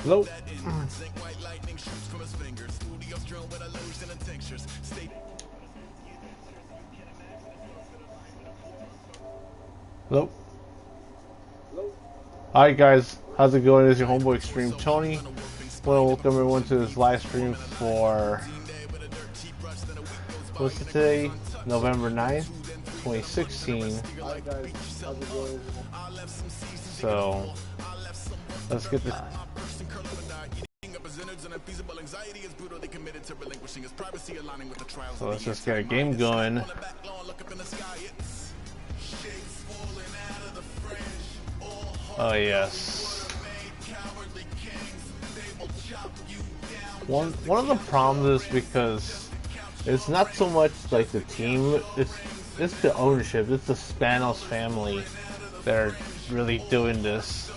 Hello. Hello. Hi guys, how's it going? This is your homeboy XtremeTony. I want to welcome everyone to this live stream for what's it today? November 9th, 2016. Hi guys, how's it going? So let's get this. So let's just get a game going. Oh yes. One of the problems is because it's not so much like the team, it's the ownership, it's the Spanos family that are really doing this.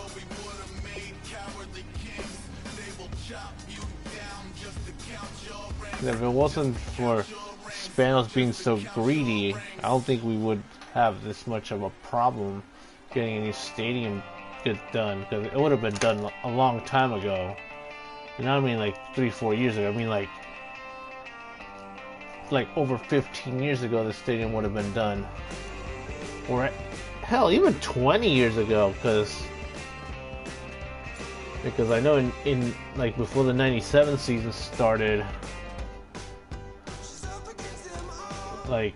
If it wasn't for Spanos being so greedy, I don't think we would have this much of a problem getting a new stadium done, because it would have been done a long time ago. You know what I mean? Like 3-4 years ago. I mean like over 15 years ago the stadium would have been done. Or hell, even 20 years ago, because I know in like before the 97 season started, like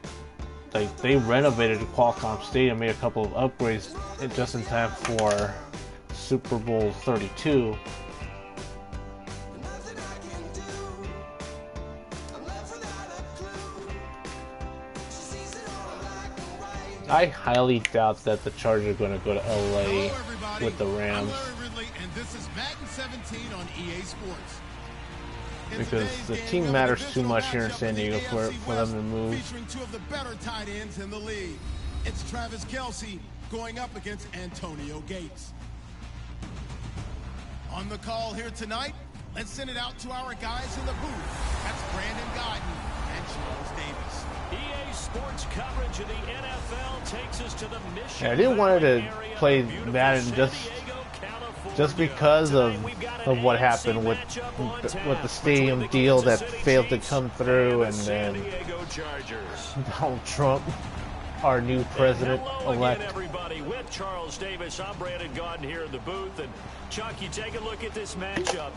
they renovated the Qualcomm Stadium, made a couple of upgrades just in time for Super Bowl 32. I highly doubt that the Chargers are going to go to LA with the Rams. And this is Madden 17 on EA Sports. Because the team matters too much here in San Diego for them to move. Featuring two of the better tight ends in the league. It's Travis Kelce going up against Antonio Gates. On the call here tonight, let's send it out to our guys in the booth. That's Brandon Guyton and Charles Davis. EA Sports coverage of the NFL takes us to the Mission. Yeah, I didn't want to play Madden just because of what happened with the stadium deal that failed to come through, and then Donald Trump, our new president-elect. Everybody, with Charles Davis, I'm Brandon Guyton here in the booth, and Chuck, you take a look at this matchup.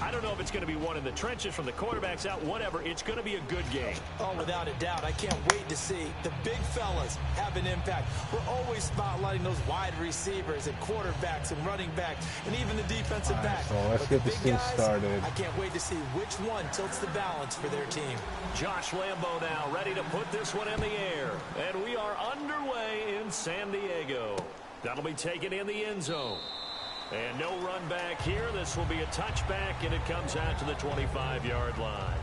I don't know if it's going to be one in the trenches from the quarterbacks out, whatever. It's going to be a good game. Oh, without a doubt. I can't wait to see the big fellas have an impact. We're always spotlighting those wide receivers and quarterbacks and running backs and even the defensive backs. So let's get this thing started. I can't wait to see which one tilts the balance for their team. Josh Lambo now ready to put this one in the air. And we are underway in San Diego. That'll be taken in the end zone. And no run back here. This will be a touchback, and it comes out to the 25-yard line.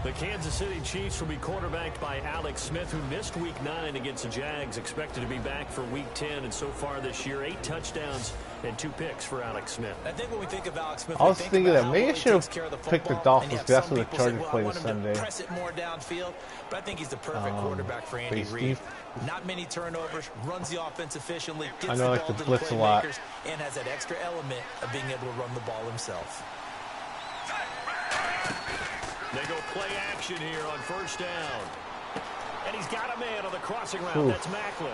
The Kansas City Chiefs will be quarterbacked by Alex Smith, who missed Week 9 against the Jags, expected to be back for Week 10. And so far this year, 8 touchdowns and 2 picks for Alex Smith. I think when we think of Alex Smith, I was thinking that maybe I should have picked the Dolphins. That's what the Chargers play this Sunday. Press it more downfield, but I think he's the perfect quarterback for Andy Reid. Not many turnovers, runs the offense efficiently, gets the ball to the playmakers, and has that extra element of being able to run the ball himself. They go play action here on first down. And he's got a man on the crossing route. Ooh. That's Macklin.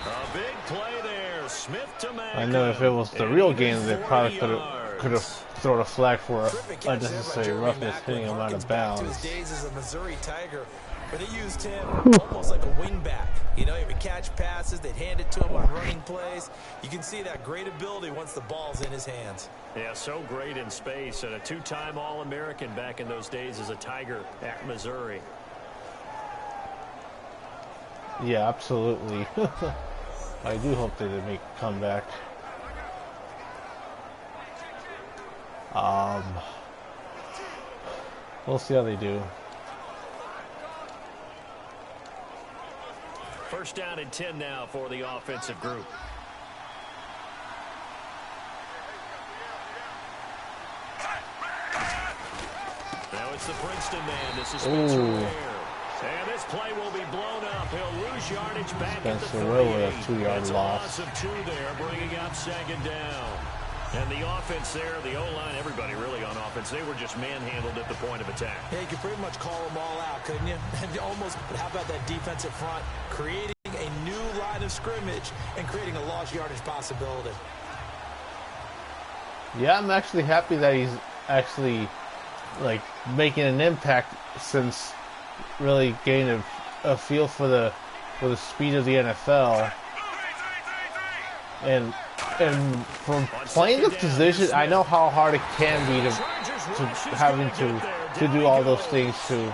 A big play there. Smith to Macklin. I know if it was the real game, they probably could have thrown a flag for unnecessary roughness, hitting him out of bounds. To his days as a Missouri Tiger, where they used him almost like a wingback. You know, he would catch passes, they'd hand it to him on running plays. You can see that great ability once the ball's in his hands. Yeah, so great in space, and a 2-time All-American back in those days as a Tiger at Missouri. Yeah, absolutely. I do hope that they make a comeback. We'll see how they do. First down and 10 now for the offensive group. Now it's It's the Princeton man. This is Spencer Ware. And this play will be blown up. He'll lose yardage back at the 38. With a 2-yard loss of 2 there, bringing up 2nd down. And the offense there, the O-line, everybody really on offense, they were just manhandled at the point of attack. Yeah, you could pretty much call them all out, couldn't you? And almost, how about that defensive front, creating a new line of scrimmage and creating a lost yardage possibility. Yeah, I'm actually happy that he's actually, like, making an impact since really getting a feel for the speed of the NFL. And from playing the position, I know how hard it can be to having to do all those things, to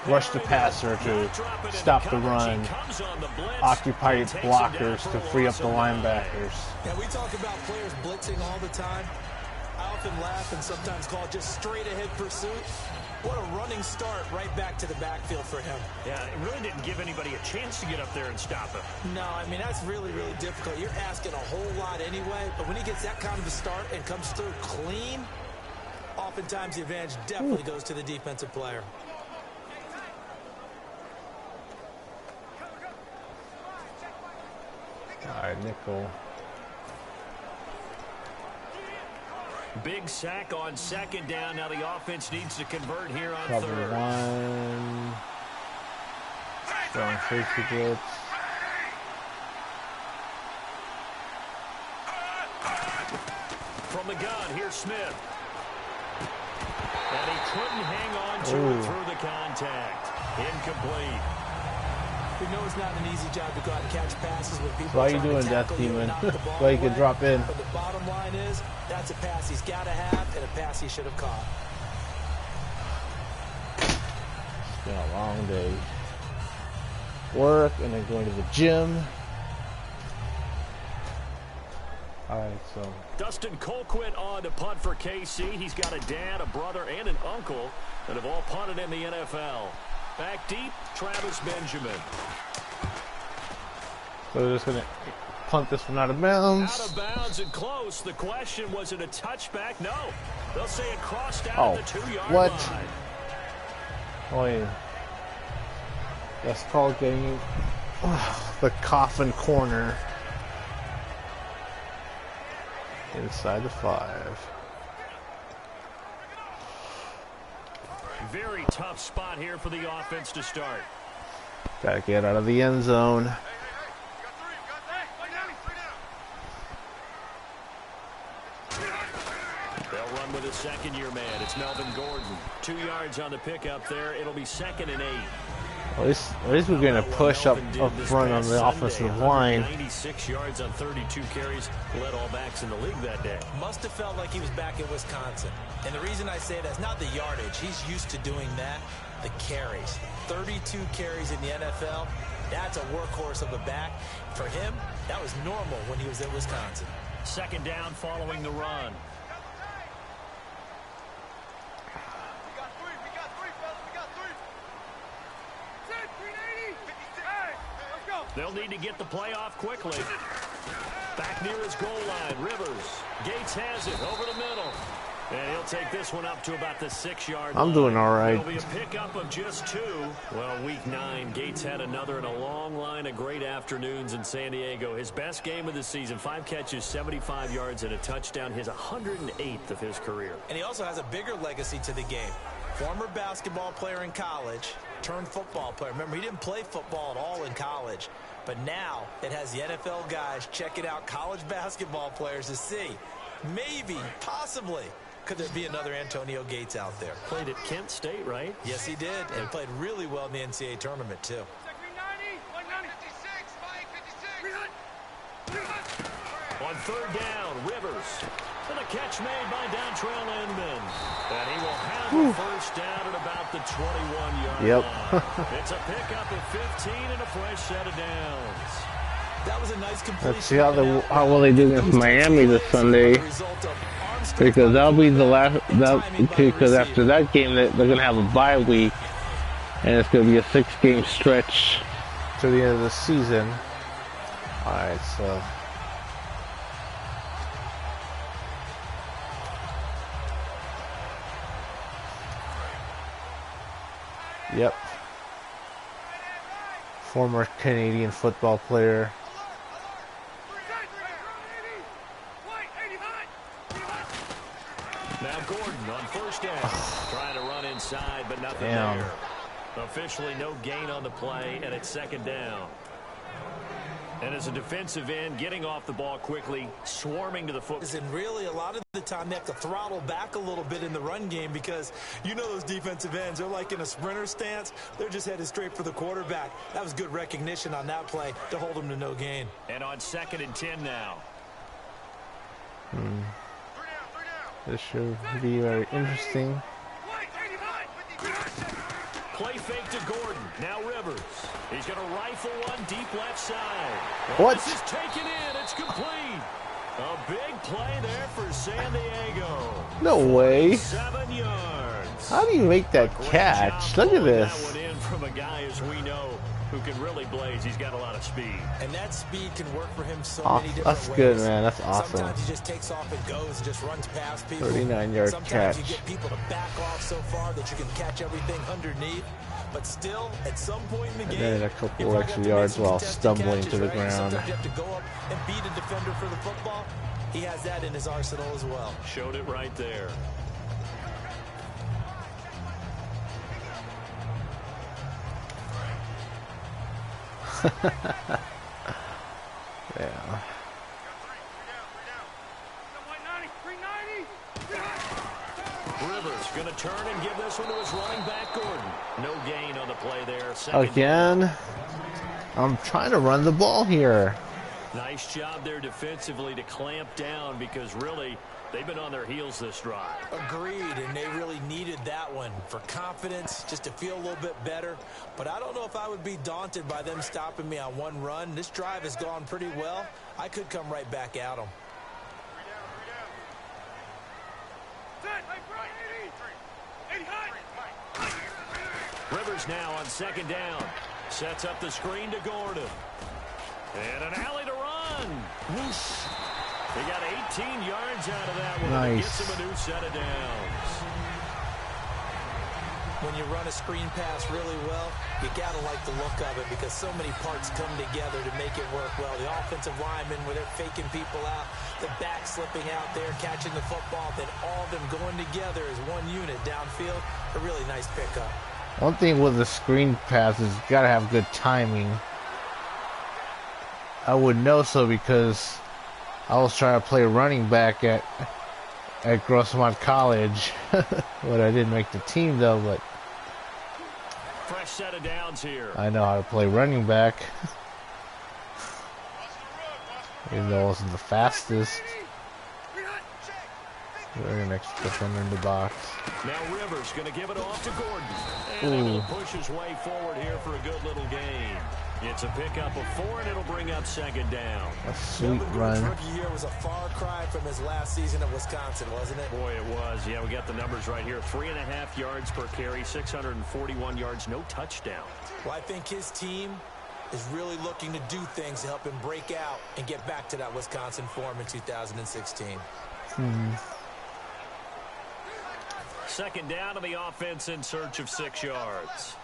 rush the passer, to stop the run, occupy blockers, to free up the linebackers. Yeah, we talk about players blitzing all the time. I often laugh and sometimes call it just straight ahead pursuit. What a running start right back to the backfield for him. Yeah, it really didn't give anybody a chance to get up there and stop him. No, I mean, that's really, really difficult. You're asking a whole lot anyway, but when he gets that kind of a start and comes through clean, oftentimes the advantage definitely goes to the defensive player. All right, nickel. Big sack on 2nd down. Now the offense needs to convert here on Cover 3rd. 1. Strong safety blitz. From the gun, here's Smith. And he couldn't hang on to it through the contact. Incomplete. We know it's not an easy job to go out and catch passes with people. Why are you doing Death Demon? Why you can drop in. But the bottom line is, that's a pass he's got to have and a pass he should have caught. It's been a long day. Work and then going to the gym. Alright, so Dustin Colquitt on to punt for KC. He's got a dad, a brother, and an uncle that have all punted in the NFL. Back deep, Travis Benjamin. So they're just going to punt this one out of bounds. Out of bounds and close. The question, was it a touchback? No. They'll say it crossed out at the 2-yard what? line. Oh, yeah. That's called getting the coffin corner. Inside the 5. Very tough spot here for the offense to start. Gotta get out of the end zone. They'll run with a 2nd-year man. It's Melvin Gordon. 2 yards on the pickup there. It'll be 2nd and 8. At least we're going to push up front on the offensive line. 96 yards on 32 carries. Led all backs in the league that day. Must have felt like he was back in Wisconsin. And the reason I say that's not the yardage. He's used to doing that. The carries. 32 carries in the NFL. That's a workhorse of a back. For him, that was normal when he was at Wisconsin. 2nd down following the run. They'll need to get the play off quickly. Back near his goal line, Rivers. Gates has it over the middle. And he'll take this one up to about the 6-yard line. I'm doing all right. It'll be a pickup of just 2. Well, week 9, Gates had another in a long line of great afternoons in San Diego. His best game of the season, 5 catches, 75 yards, and a touchdown. His 108th of his career. And he also has a bigger legacy to the game. Former basketball player in college, turned football player. Remember, he didn't play football at all in college. But now it has the NFL guys checking out college basketball players to see, maybe, possibly, could there be another Antonio Gates out there? Played at Kent State, right? Yes, he did, and played really well in the NCAA tournament, too. On 3rd down, Rivers. And a catch made by Dontrell Inman. And he will have the first down at about the 21-yard line. It's a pickup of 15 and a fresh set of downs. That was a nice completion. Let's see how well they do against Miami this Sunday. Because that'll be the last. Because after that game, they're going to have a bye week. And it's going to be a 6-game stretch to the end of the season. Alright, so. Yep. Former Canadian football player. Now Gordon on first down. Trying to run inside, but nothing there. Officially no gain on the play, and it's second down. And as a defensive end, getting off the ball quickly, swarming to the foot. And really, a lot of the time, they have to throttle back a little bit in the run game because you know those defensive ends, they're like in a sprinter stance. They're just headed straight for the quarterback. That was good recognition on that play to hold them to no gain. And on 2nd and 10 now. This should be very interesting. Play fake to Gordon. Now Rivers. He's going to rifle one deep left side. What? This is taken in. It's complete. A big play there for San Diego. No way. 7 yards. How do you make that catch? Look at this. That one in from a guy, as we know, who can really blaze. He's got a lot of speed. And that speed can work for him so many different That's ways. good, man. That's awesome. Sometimes he just takes off and goes and just runs past people. 39-yard Sometimes catch. you get people to back off so far that you can catch everything underneath. But still, at some point in the game, and then a couple extra yards while stumbling to the ground. Sometimes you have to go up and beat a defender for the football. He has that in his arsenal as well. Showed it right there. Yeah. Rivers going to turn and give this one to his running back, Gordon. No gain on the play there. Second Again, down. I'm trying to run the ball here. Nice job there defensively to clamp down because really they've been on their heels this drive. Agreed, and they really needed that one for confidence, just to feel a little bit better. But I don't know if I would be daunted by them stopping me on one run. This drive has gone pretty well. I could come right back at them. Rivers now on 2nd down. Sets up the screen to Gordon. And an alley to run. Whoosh. They got 18 yards out of that one. Nice. Gets him a new set of downs. When you run a screen pass really well, you got to like the look of it because so many parts come together to make it work well. The offensive linemen, where they're faking people out, the back slipping out there, catching the football, then all of them going together as one unit downfield. A really nice pickup. One thing with the screen pass is you gotta have good timing. I would know so because I was trying to play running back at Grossmont College. But I didn't make the team though, but Fresh set of downs here. I know how to play running back. Even though I wasn't the fastest. Very next defender in the box. Now Rivers going to give it off to Gordon. And able to push his way forward here for a good little gain. It's a pickup of 4, and it'll bring up 2nd down. A sweet run. Rookie year was a far cry from his last season at Wisconsin, wasn't it? Boy, it was. Yeah, we got the numbers right here. 3.5 yards per carry, 641 yards, no touchdown. Well, I think his team is really looking to do things to help him break out and get back to that Wisconsin form in 2016. Second down to the offense in search of 6 yards.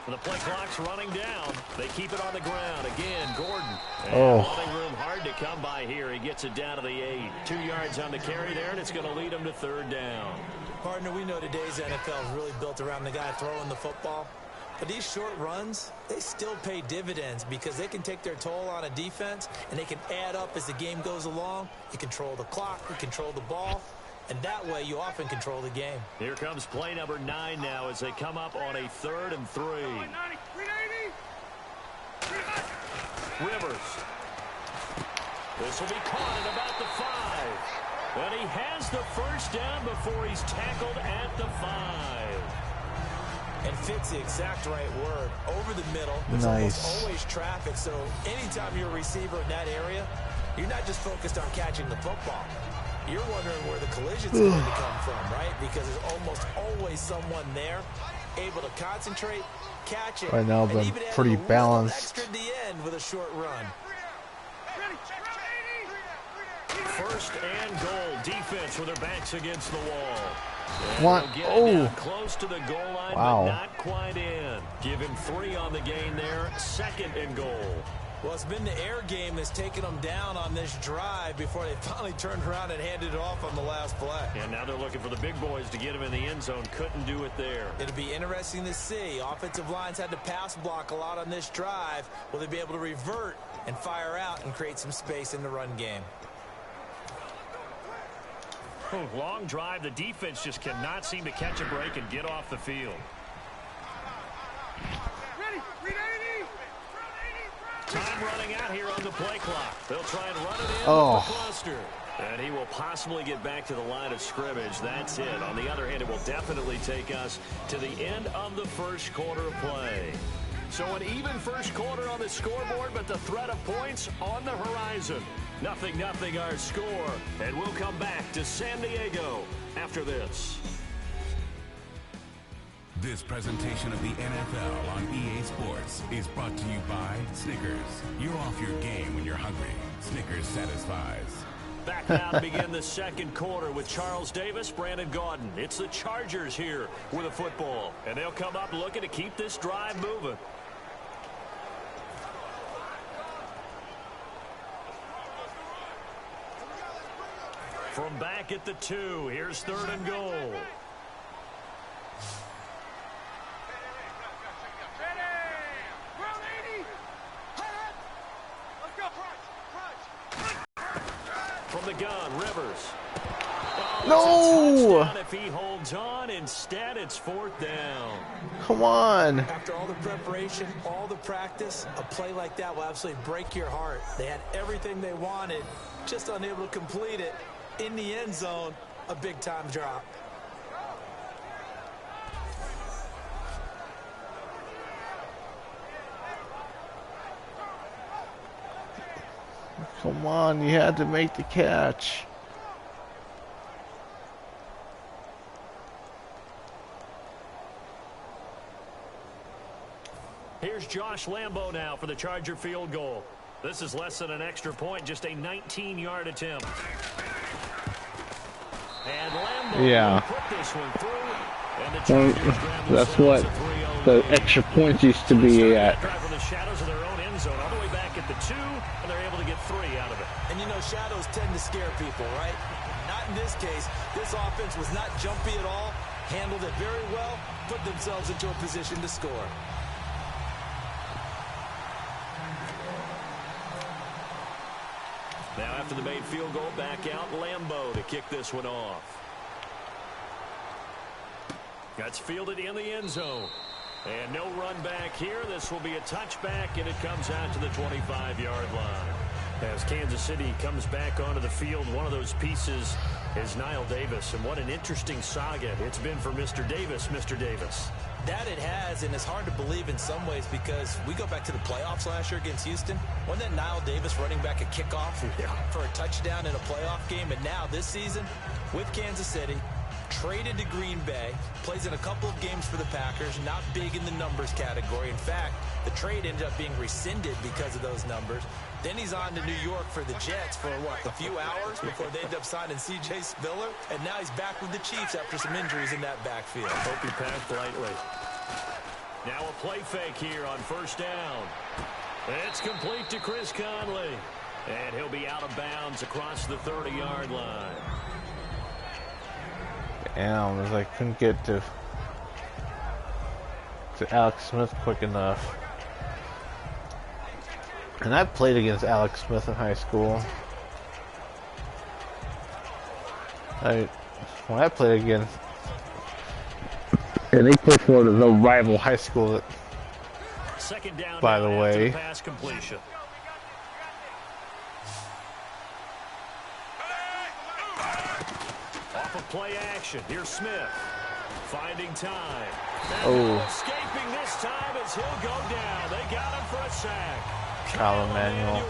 The play clock's running down. They keep it on the ground. Again, Gordon. And running room hard to come by here. He gets it down to the 8. 2 yards on the carry there, and it's going to lead him to 3rd down. Partner, we know today's NFL is really built around the guy throwing the football. But these short runs, they still pay dividends because they can take their toll on a defense, and they can add up as the game goes along. You control the clock, you control the ball, and that way you often control the game. Here comes play number 9 now as they come up on a 3rd and 3. Rivers. This will be caught at about the 5. And he has the first down before he's tackled at the 5. And fits the exact right word. Over the middle, there's almost always traffic, so anytime you're a receiver in that area, you're not just focused on catching the football. You're wondering where the collision's going to come from, right? Because there's almost always someone there able to concentrate, catch it, right now, and been even add pretty a little balanced. extra at the end with a short run. first and goal. Defense with their backs against the wall. What? Oh. Close to the goal line, wow. But not quite in. Give him 3 on the gain there. 2nd and goal. Well, it's been the air game that's taken them down on this drive before they finally turned around and handed it off on the last play. And now they're looking for the big boys to get him in the end zone. Couldn't do it there. It'll be interesting to see. Offensive lines had to pass block a lot on this drive. Will they be able to revert and fire out and create some space in the run game? Long drive. The defense just cannot seem to catch a break and get off the field. Time running out here on the play clock. They'll try and run it in with the cluster. And he will possibly get back to the line of scrimmage. That's it. On the other hand, it will definitely take us to the end of the first quarter of play. So an even first quarter on the scoreboard, but the threat of points on the horizon. 0-0 our score. And we'll come back to San Diego after this. This presentation of the NFL on EA Sports is brought to you by Snickers. You're off your game when you're hungry. Snickers satisfies. Back now to begin the second quarter with Charles Davis, Brandon Gaudin. It's the Chargers here with a football. And they'll come up looking to keep this drive moving. From back at the 2, here's 3rd and goal. From the gun, Rivers. No! If he holds on, instead it's 4th down. Come on. After all the preparation, all the practice, a play like that will absolutely break your heart. They had everything they wanted, just unable to complete it. In the end zone, a big-time drop. Come on, you had to make the catch. Here's Josh Lambo now for the Charger field goal. This is less than an extra point, just a 19-yard attempt. And Lambo put this one through. And the Chargers grab the that's what the extra points used to be at. Drive from the shadows of their own end zone all the way back at the 2, and they're able to get 3 out of it. And you know, shadows tend to scare people, right? Not in this case. This offense was not jumpy at all, handled it very well, put themselves into a position to score. Now after the made field goal, back out Lambo to kick this one off. That's fielded in the end zone. And no run back here. This will be a touchback, and it comes out to the 25-yard line. As Kansas City comes back onto the field, one of those pieces is Niall Davis. And what an interesting saga it's been for Mr. Davis, Mr. Davis. That it has, and it's hard to believe in some ways because we go back to the playoffs last year against Houston. Wasn't that Niall Davis running back a kickoff for a touchdown in a playoff game? And now this season with Kansas City, traded to Green Bay, plays in a couple of games for the Packers, not big in the numbers category. In fact, the trade ended up being rescinded because of those numbers. Then he's on to New York for the Jets for, what, a few hours before they end up signing C.J. Spiller. And now he's back with the Chiefs after some injuries in that backfield. Hope he packed lightly. Now a play fake here on 1st down. It's complete to Chris Conley. And he'll be out of bounds across the 30-yard line. Damn, as I couldn't get to Alex Smith quick enough. And I played against Alex Smith in high school. When I played against, and they played for the rival high school. Second down, by the way. Pass completion. Off of play action. Here's Smith. Finding time. And escaping this time as he'll go down. They got him for a sack. Kyle Emanuel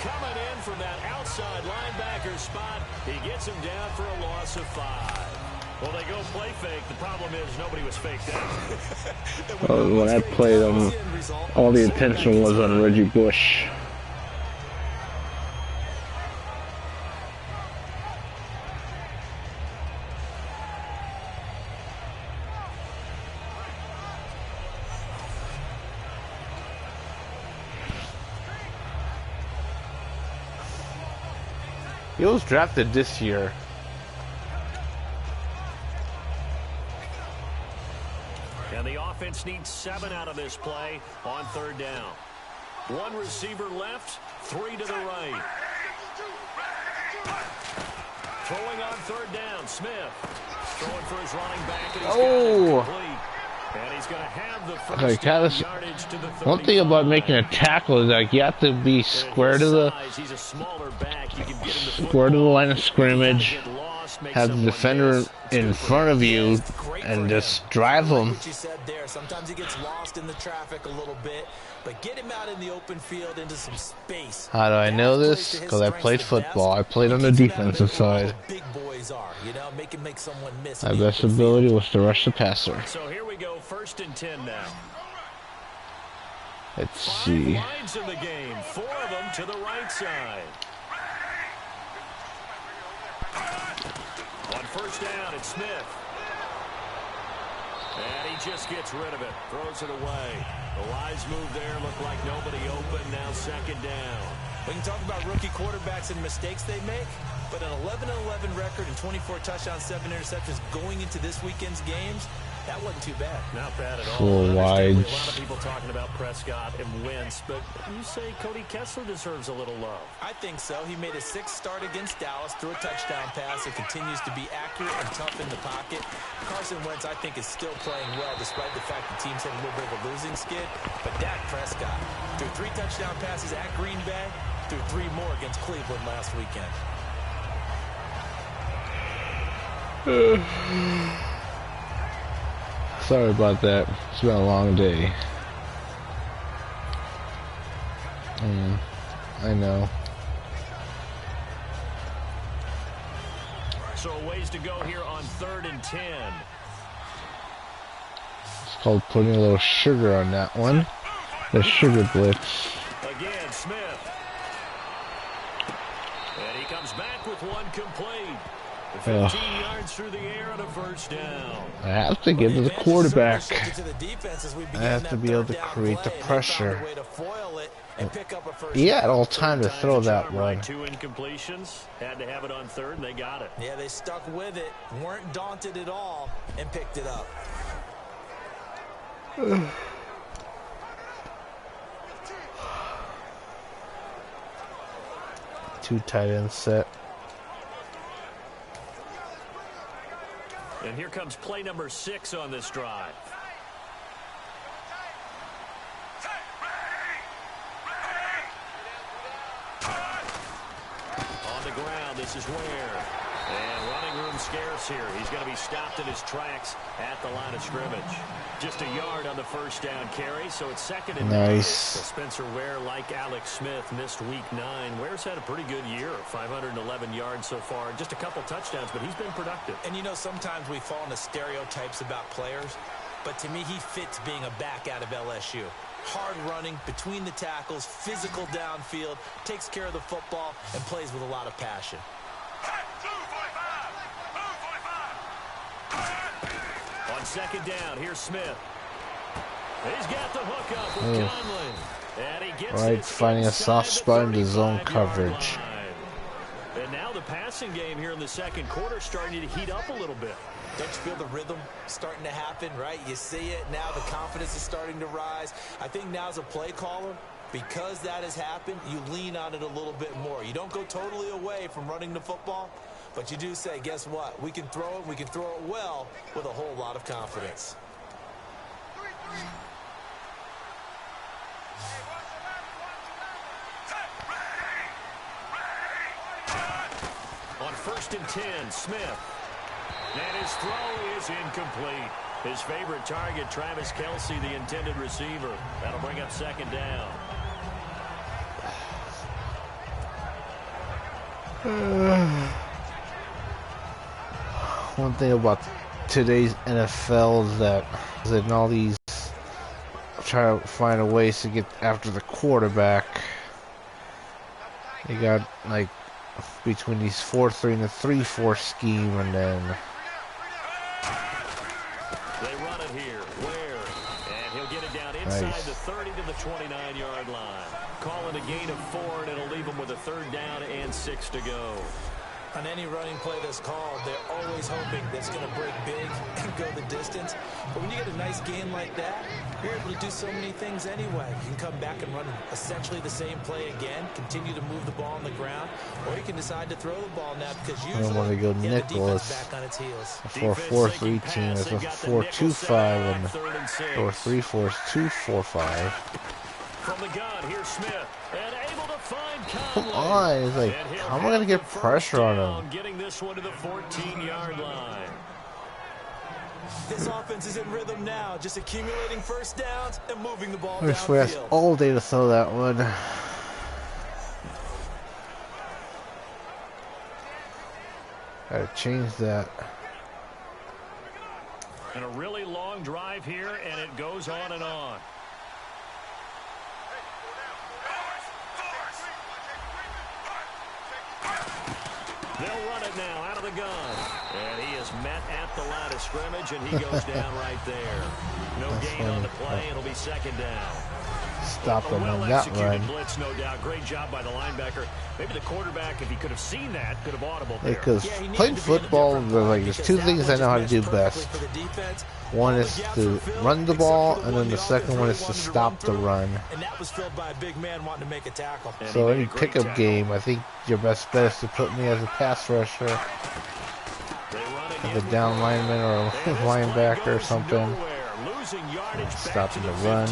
coming in from that outside linebacker spot. He gets him down for a loss of 5. Well, they go play fake. The problem is nobody was faked out. When I played them, all the attention was on Reggie Bush. He was drafted this year. And the offense needs 7 out of this play on 3rd down. 1 receiver left, 3 to the right. Throwing on 3rd down, Smith. Throwing for his running back, and he's got it complete. And he's going to have the first yardage to the 35. One thing about making a tackle is like you have to be square to the line of scrimmage, have the defender in front of you, and just drive him. Sometimes he gets lost in the traffic a little bit, but get him out in the open field into some space. How do I know this? Because I played football. I played on the defensive side. My best ability was to rush the passer. So here we go, 1st and 10 now. Let's see. 5 lines in the game, 4 of them to the right side. On 1st down, it's Smith. And he just gets rid of it, throws it away. The Lions move there, look like nobody open, now 2nd down. We can talk about rookie quarterbacks and mistakes they make, but an 11-11 record and 24 touchdowns, 7 interceptions going into this weekend's games, that wasn't too bad. Not bad at all. Full wides. A lot of people talking about Prescott and Wentz, but you say Cody Kessler deserves a little love. I think so. He made a 6th start against Dallas, threw a touchdown pass, and continues to be accurate and tough in the pocket. Carson Wentz, I think, is still playing well, despite the fact the team's had a little bit of a losing skid. But Dak Prescott threw 3 touchdown passes at Green Bay, threw 3 more against Cleveland last weekend. Sorry about that. It's been a long day. I know. So ways to go here on 3rd and 10. It's called putting a little sugar on that one. The sugar blitz. Again, Smith. And he comes back with 1 complete. 15 yards through the air on a 1st down. I have to give to the quarterback. I have to be able to create the pressure. He had all time to throw that one. 2 incompletions. Had to have it on 3rd, and they got it. Yeah, they stuck with it, weren't daunted at all, and picked it up. 2 tight end set. And here comes play number 6 on this drive. On the ground, this is Ware. And running room scarce here. He's going to be stopped in his tracks at the line of scrimmage. Just a yard on the 1st down carry, so it's 2nd and 9. So Spencer Ware, like Alex Smith, missed week 9. Ware's had a pretty good year, 511 yards so far, just a couple touchdowns, but he's been productive. And you know, sometimes we fall into stereotypes about players, but to me, he fits being a back out of LSU. Hard running, between the tackles, physical downfield, takes care of the football, and plays with a lot of passion. On 2nd down, here's Smith. He's got the hook up with Conley. And he gets right, finding a soft spot in the zone coverage. And now the passing game here in the 2nd quarter starting to heat up a little bit. Don't you feel the rhythm starting to happen, right? You see it now, the confidence is starting to rise. I think now as a play caller, because that has happened, you lean on it a little bit more. You don't go totally away from running the football, but you do say, guess what? We can throw it, we can throw it well with a whole lot of confidence. On 1st and 10, Smith. And his throw is incomplete. His favorite target, Travis Kelce, the intended receiver. That'll bring up 2nd down. One thing about today's NFL is that in all these try to find a ways to get after the quarterback. They got like between these 4-3 and the 3-4 scheme, and then they run it here. Where? And he'll get it down inside the 30 to the 29-yard line. Calling a gain of 4, and it'll leave them with a 3rd down and 6 to go. On any running play that's called, they're always hoping that it's going to break big and go the distance. But when you get a nice gain like that, you're able to do so many things anyway. You can come back and run essentially the same play again, continue to move the ball on the ground, or you can decide to throw the ball now because usually I don't want to go Nicholas back on its heels. A 4-4-3 team is a 4-2-5 and 4-3-4 is 2-4-5. From the gun, here's Smith, and able to find Come on, it's like, how am I going to get pressure on him? Getting this one to the 14-yard line. This offense is in rhythm now, just accumulating first downs and moving the ball downfield. downfield. All day to throw that one. Gotta change that. And a really long drive here, and it goes on and on. They'll run it now out of the gun. And he is met at the line of scrimmage, and he goes down right there. No gain on the play. It'll be 2nd down. Stop them on that run. Blitz, no doubt. Great job by the linebacker. Maybe the quarterback, if he could have seen that, could have audible there. Because playing football, there's 2 things I know how to do best. One is to run the ball, and then the second one is to stop the run. So any pickup game, I think your best bet is to put me as a pass rusher, as a down lineman or a linebacker or something, stopping the run.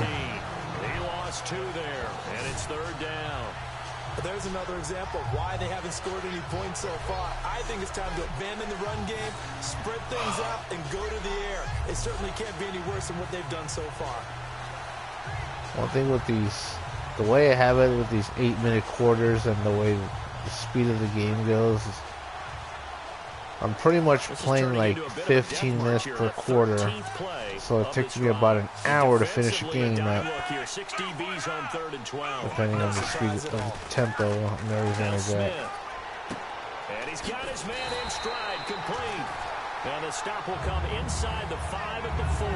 2 there, and it's 3rd down. But there's another example of why they haven't scored any points so far. I think it's time to abandon the run game, spread things out, and go to the air. It certainly can't be any worse than what they've done so far. One thing with these, the way I have it with these 8-minute quarters and the way the speed of the game goes, is I'm pretty much playing like 15 minutes per quarter, so it takes me about an hour to finish a game at, depending on the speed of the tempo and everything like that. And he's got his man in stride, complete. And the stop will come inside the 5 at the 4.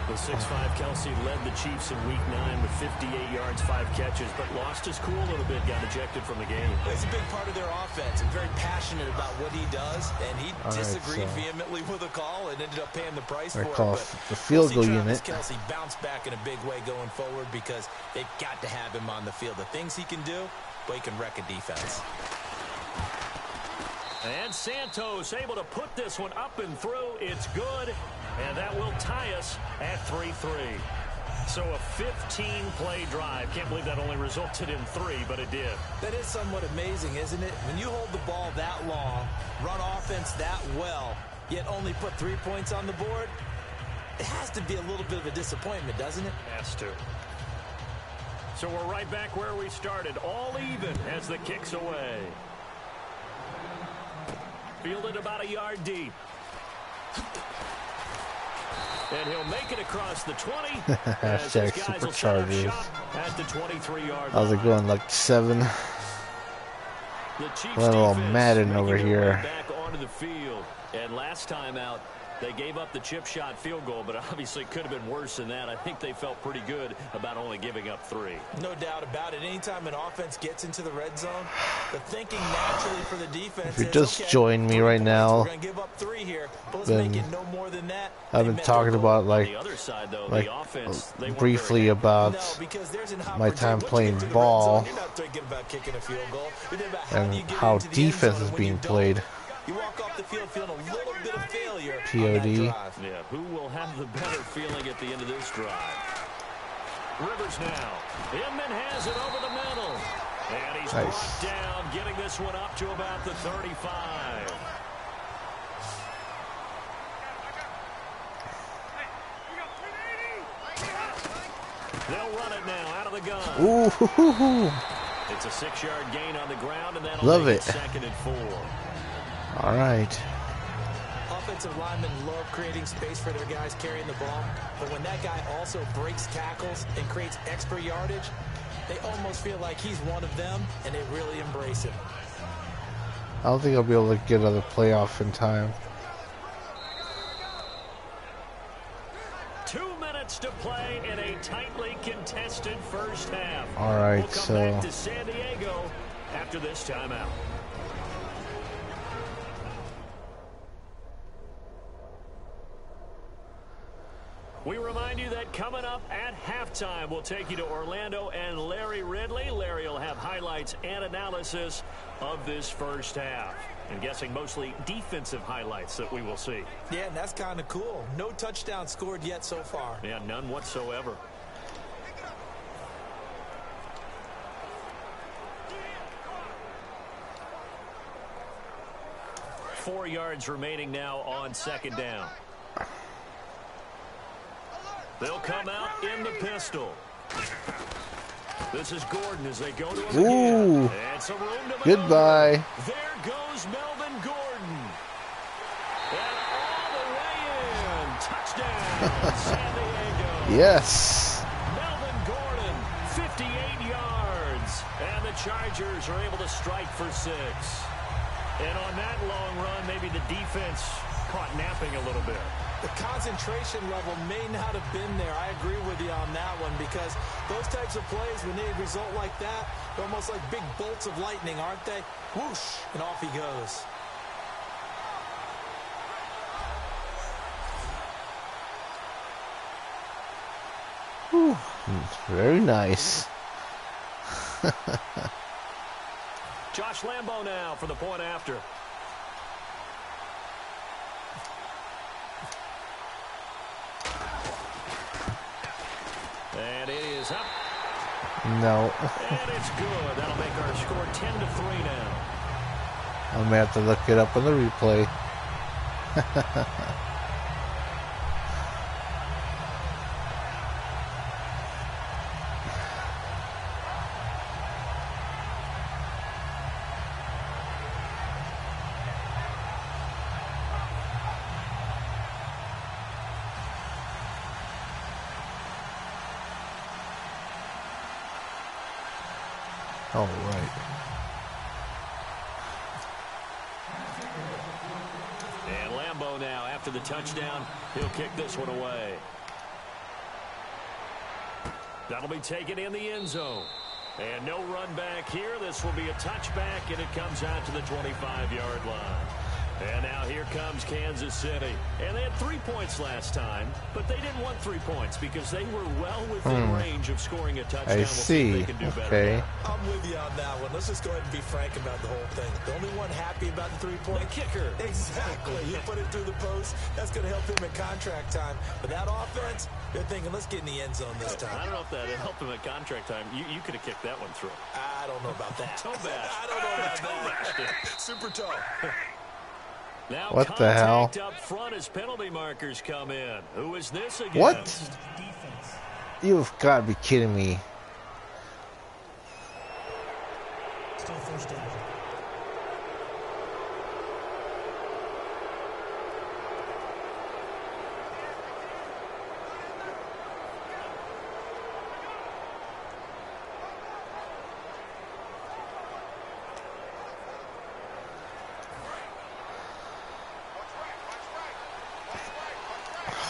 The 6'5" Kelsey led the Chiefs in Week 9 with 58 yards, 5 catches, but lost his cool a little bit, got ejected from the game. It's a big part of their offense and very passionate about what he does, and he disagreed vehemently with the call and ended up paying the price for it. The field goal unit. Kelsey bounced back in a big way going forward because they've got to have him on the field. The things he can do, but he can wreck a defense. And Santos able to put this one up and through. It's good, and that will tie us at 3-3. So a 15-play drive. Can't believe that only resulted in 3, but it did. That is somewhat amazing, isn't it? When you hold the ball that long, run offense that well, yet only put 3 points on the board, it has to be a little bit of a disappointment, doesn't it? Has to. So we're right back where we started, all even as the kick's away. Fielded about a yard deep. And he'll make it across the 20. Hashtag Superchargers. At the 23-yard How's it going? Like 7. The little Madden over here. Back onto the field. And last time out, they gave up the chip shot field goal, but obviously it could have been worse than that. I think they felt pretty good about only giving up 3. No doubt about it. Anytime an offense gets into the red zone, the thinking naturally for the defense if you just join me right now, we're going to give up 3 here, but let's make it no more than that. I've been talking about like briefly about my time playing ball and how defense is being played. You walk off the field feeling a little bit of failure. POD. Yeah, who will have the better feeling at the end of this drive? Rivers now. Inman has it over the middle. And he's brought down, getting this one up to about the 35. They'll run it now out of the gun. Ooh. It's a 6-yard gain on the ground, and that'll Love make it. 2nd and 4. All right. Offensive linemen love creating space for their guys carrying the ball, but when that guy also breaks tackles and creates extra yardage, they almost feel like he's one of them, and they really embrace it. I don't think I'll be able to get another playoff in time. 2 minutes to play in a tightly contested first half. All right, we'll come back to San Diego after this timeout. We remind you that coming up at halftime, we'll take you to Orlando and Larry Ridley. Larry will have highlights and analysis of this first half. I'm guessing mostly defensive highlights that we will see. Yeah, and that's kind of cool. No touchdown scored yet so far. Yeah, none whatsoever. Four yards remaining now on second down. They'll come out in the pistol. This is Gordon as they go to him again. And some room to goodbye. There goes Melvin Gordon. And all the way in. Touchdown, San Diego. Yes. Melvin Gordon, 58 yards. And the Chargers are able to strike for 6. And on that long run, maybe the defense caught napping a little bit. The concentration level may not have been there. I agree with you on that one, because those types of plays, when they result like that, they're almost like big bolts of lightning, aren't they? Whoosh, and off he goes. Whew, very nice. Josh Lambo now for the point after. And it is up. No. And it's good. That'll make our score 10-3 now. I'm going to have to look it up on the replay. All right. And Lambo now, after the touchdown, he'll kick this one away. That'll be taken in the end zone. And no run back here. This will be a touchback, and it comes out to the 25-yard line. And now here comes Kansas City. And they had 3 points last time, but they didn't want 3 points because they were well within range of scoring a touchdown. I see. We'll see if they can do better Okay. now. I'm with you on that one. Let's just go ahead and be frank about the whole thing. The only one happy about the three-point kicker. Exactly. You put it through the post. That's going to help him at contract time. But that offense, they're thinking, let's get in the end zone this time. I don't know if that helped him at contract time. You could have kicked that one through. I don't know about that. Toe bash. I don't know about that. Super toe. Now what the hell? Up front as penalty markers come in. Who is this again? What? You've got to be kidding me. Still first down.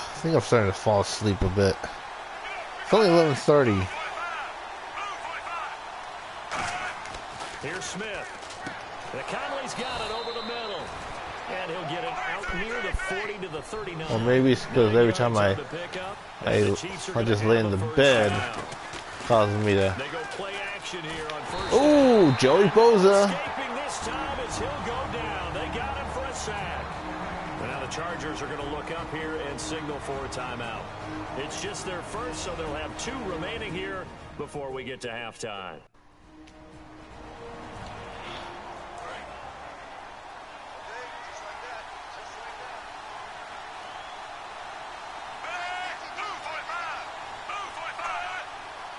I think I'm starting to fall asleep a bit. It's only 11:30. Here's Smith. The Conley's got it over the middle. And he'll get it out near the 40 to the 39. Or maybe it's because every time I just lay in the bed, causing me to. They go play action here on first. Ooh, Joey Bosa. Escaping this time as he'll go down. They got him for a sack. Now the Chargers are going to look up here and signal for a timeout. It's just their first, so they'll have 2 remaining here before we get to halftime.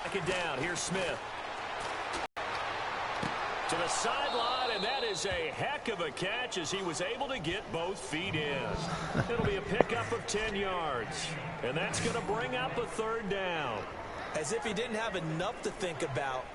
Second down, here's Smith. To the sideline, and that is a heck of a catch as he was able to get both feet in. It'll be a pickup of 10 yards, and that's going to bring up a third down. As if he didn't have enough to think about.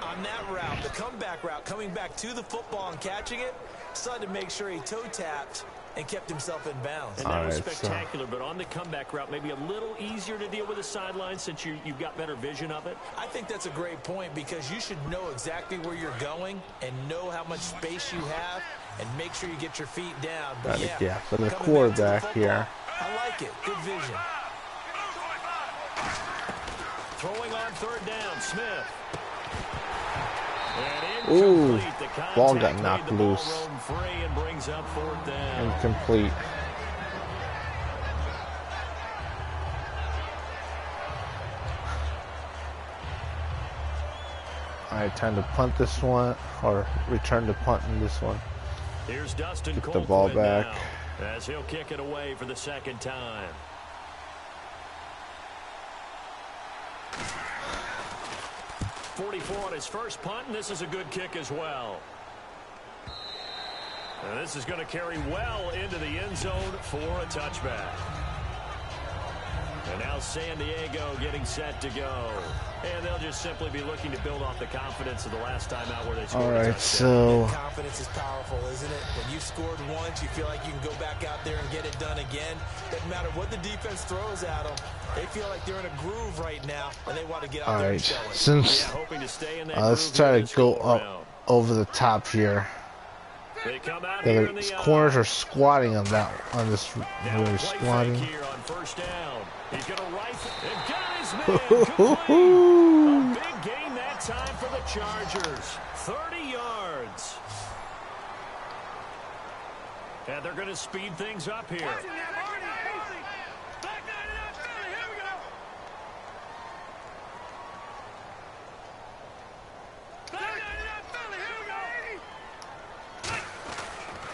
On that route, the comeback route, coming back to the football and catching it, decided to make sure he toe tapped and kept himself in bounds. And that was spectacular, but on the comeback route, maybe a little easier to deal with the sideline since you've got better vision of it. I think that's a great point because you should know exactly where you're going and know how much space you have and make sure you get your feet down. But yeah, for the quarterback here. I like it. Good vision. Throwing on third down, Smith. Ooh, ball got knocked loose. And brings up fourth down. Incomplete. All right, time to punt this one, or return to punt in this one. Here's Dustin Get the ball back. Now, as he'll kick it away for the second time. .44 on his first punt, and this is a good kick as well. And this is going to carry well into the end zone for a touchback. And now San Diego getting set to go. And they'll just simply be looking to build off the confidence of the last time out where they scored. All right, so confidence is powerful, isn't it? When you've scored once, you feel like you can go back out there and get it done again. Doesn't matter what the defense throws at them. They feel like they're in a groove right now, and they want to get out there and show it. Since hoping to stay in that let's try to go up over the top here. They come out here The corners are squatting on this. Really squatting. Here on first down. He's going to rifle and got his man. A big gain that time for the Chargers. 30 yards. And they're going to speed things up here.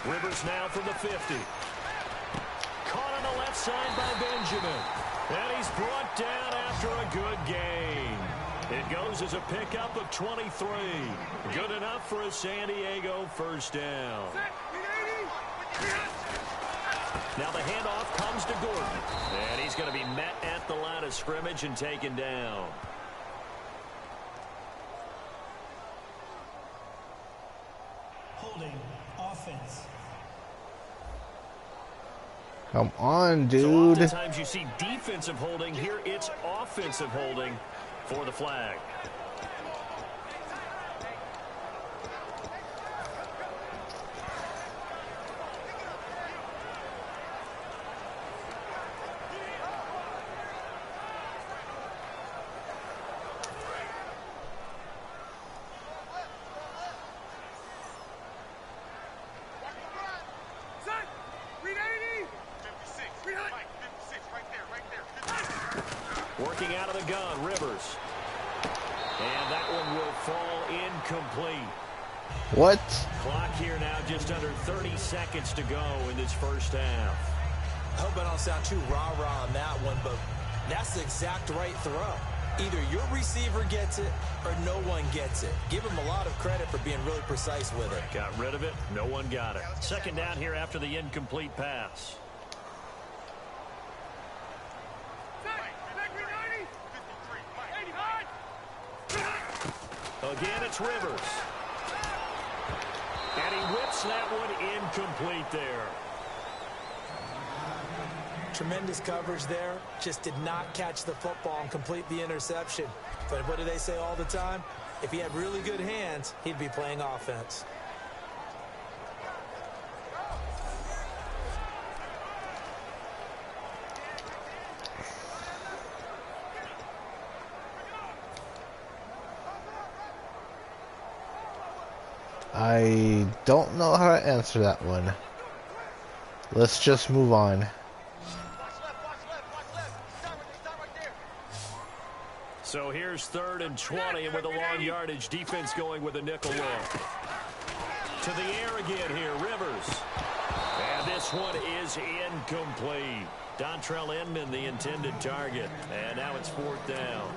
Rivers now from the 50. Caught on the left side by Benjamin. And he's brought down after a good gain. It goes as a pickup of 23. Good enough for a San Diego first down. Now the handoff comes to Gordon. And he's going to be met at the line of scrimmage and taken down. Holding offense. Come on, So dude. oftentimes you see defensive holding. Here it's offensive holding for the flag. Working out of the gun, Rivers. And that one will fall incomplete. What? Clock here now just under 30 seconds to go in this first half. I hope I don't sound too rah-rah on that one, but that's the exact right throw. Either your receiver gets it or no one gets it. Give him a lot of credit for being really precise with it. Got rid of it. No one got it. Second down here after the incomplete pass. Again, it's Rivers. And he whips that one incomplete there. Tremendous coverage there. Just did not catch the football and complete the interception. But what do they say all the time? If he had really good hands, he'd be playing offense. I don't know how to answer that one. Let's just move on. So here's 3rd and 20, and with a long yardage, defense going with a nickel look. To the air again here, Rivers. And this one is incomplete. Dontrell Inman, the intended target. And now it's 4th down.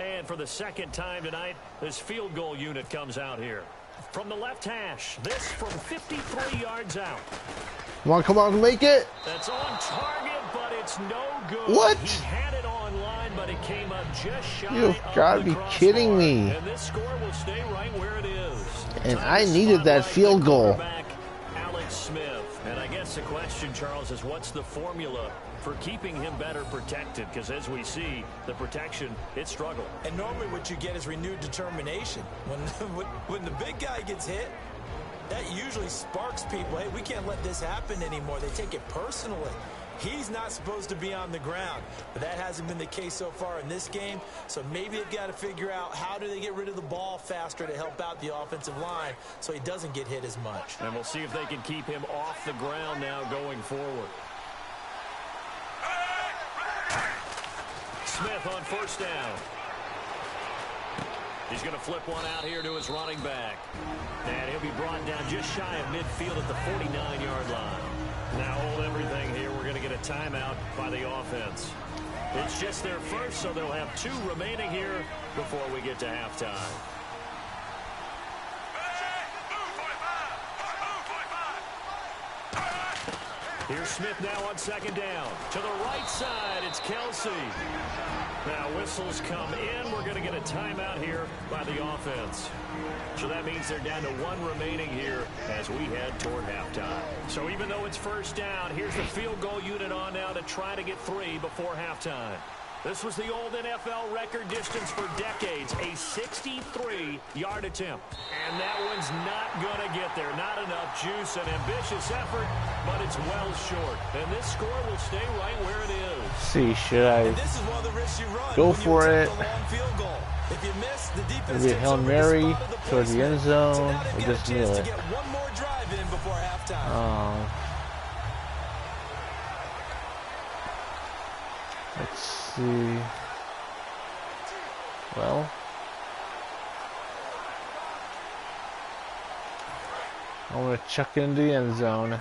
And for the second time tonight, this field goal unit comes out here. From the left hash, this from 53 yards out. Come on, make it. That's on target, but it's no good. What? He had it online, but it came up just shy. You've got to be kidding me. And this score will stay right where it is. And I needed that field goal. Smith. And I guess the question, Charles, is what's the formula for keeping him better protected? Because as we see, the protection, it struggled. And normally what you get is renewed determination. When the big guy gets hit, that usually sparks people. Hey, we can't let this happen anymore. They take it personally. He's not supposed to be on the ground, but that hasn't been the case so far in this game. So maybe they've got to figure out how do they get rid of the ball faster to help out the offensive line so he doesn't get hit as much. And we'll see if they can keep him off the ground now going forward. Smith on first down. He's going to flip one out here to his running back. And he'll be brought down just shy of midfield at the 49-yard line. Now hold everything here. We're going to get a timeout by the offense. It's just their first, so they'll have 2 remaining here before we get to halftime. Here's Smith now on second down. To the right side, it's Kelsey. Now whistles come in. We're going to get a timeout here by the offense. So that means they're down to 1 remaining here as we head toward halftime. So even though it's first down, here's the field goal unit on now to try to get 3 before halftime. This was the old NFL record distance for decades, a 63-yard attempt. And that one's not going to get there. Not enough juice, an ambitious effort, but it's well short. And this score will stay right where it is. See, should I go for it? If you miss, the defense Maybe a Hail Mary towards the end zone, or just kneel it. One more drive in before halftime. Let's see. Well, I want to chuck it into the end zone.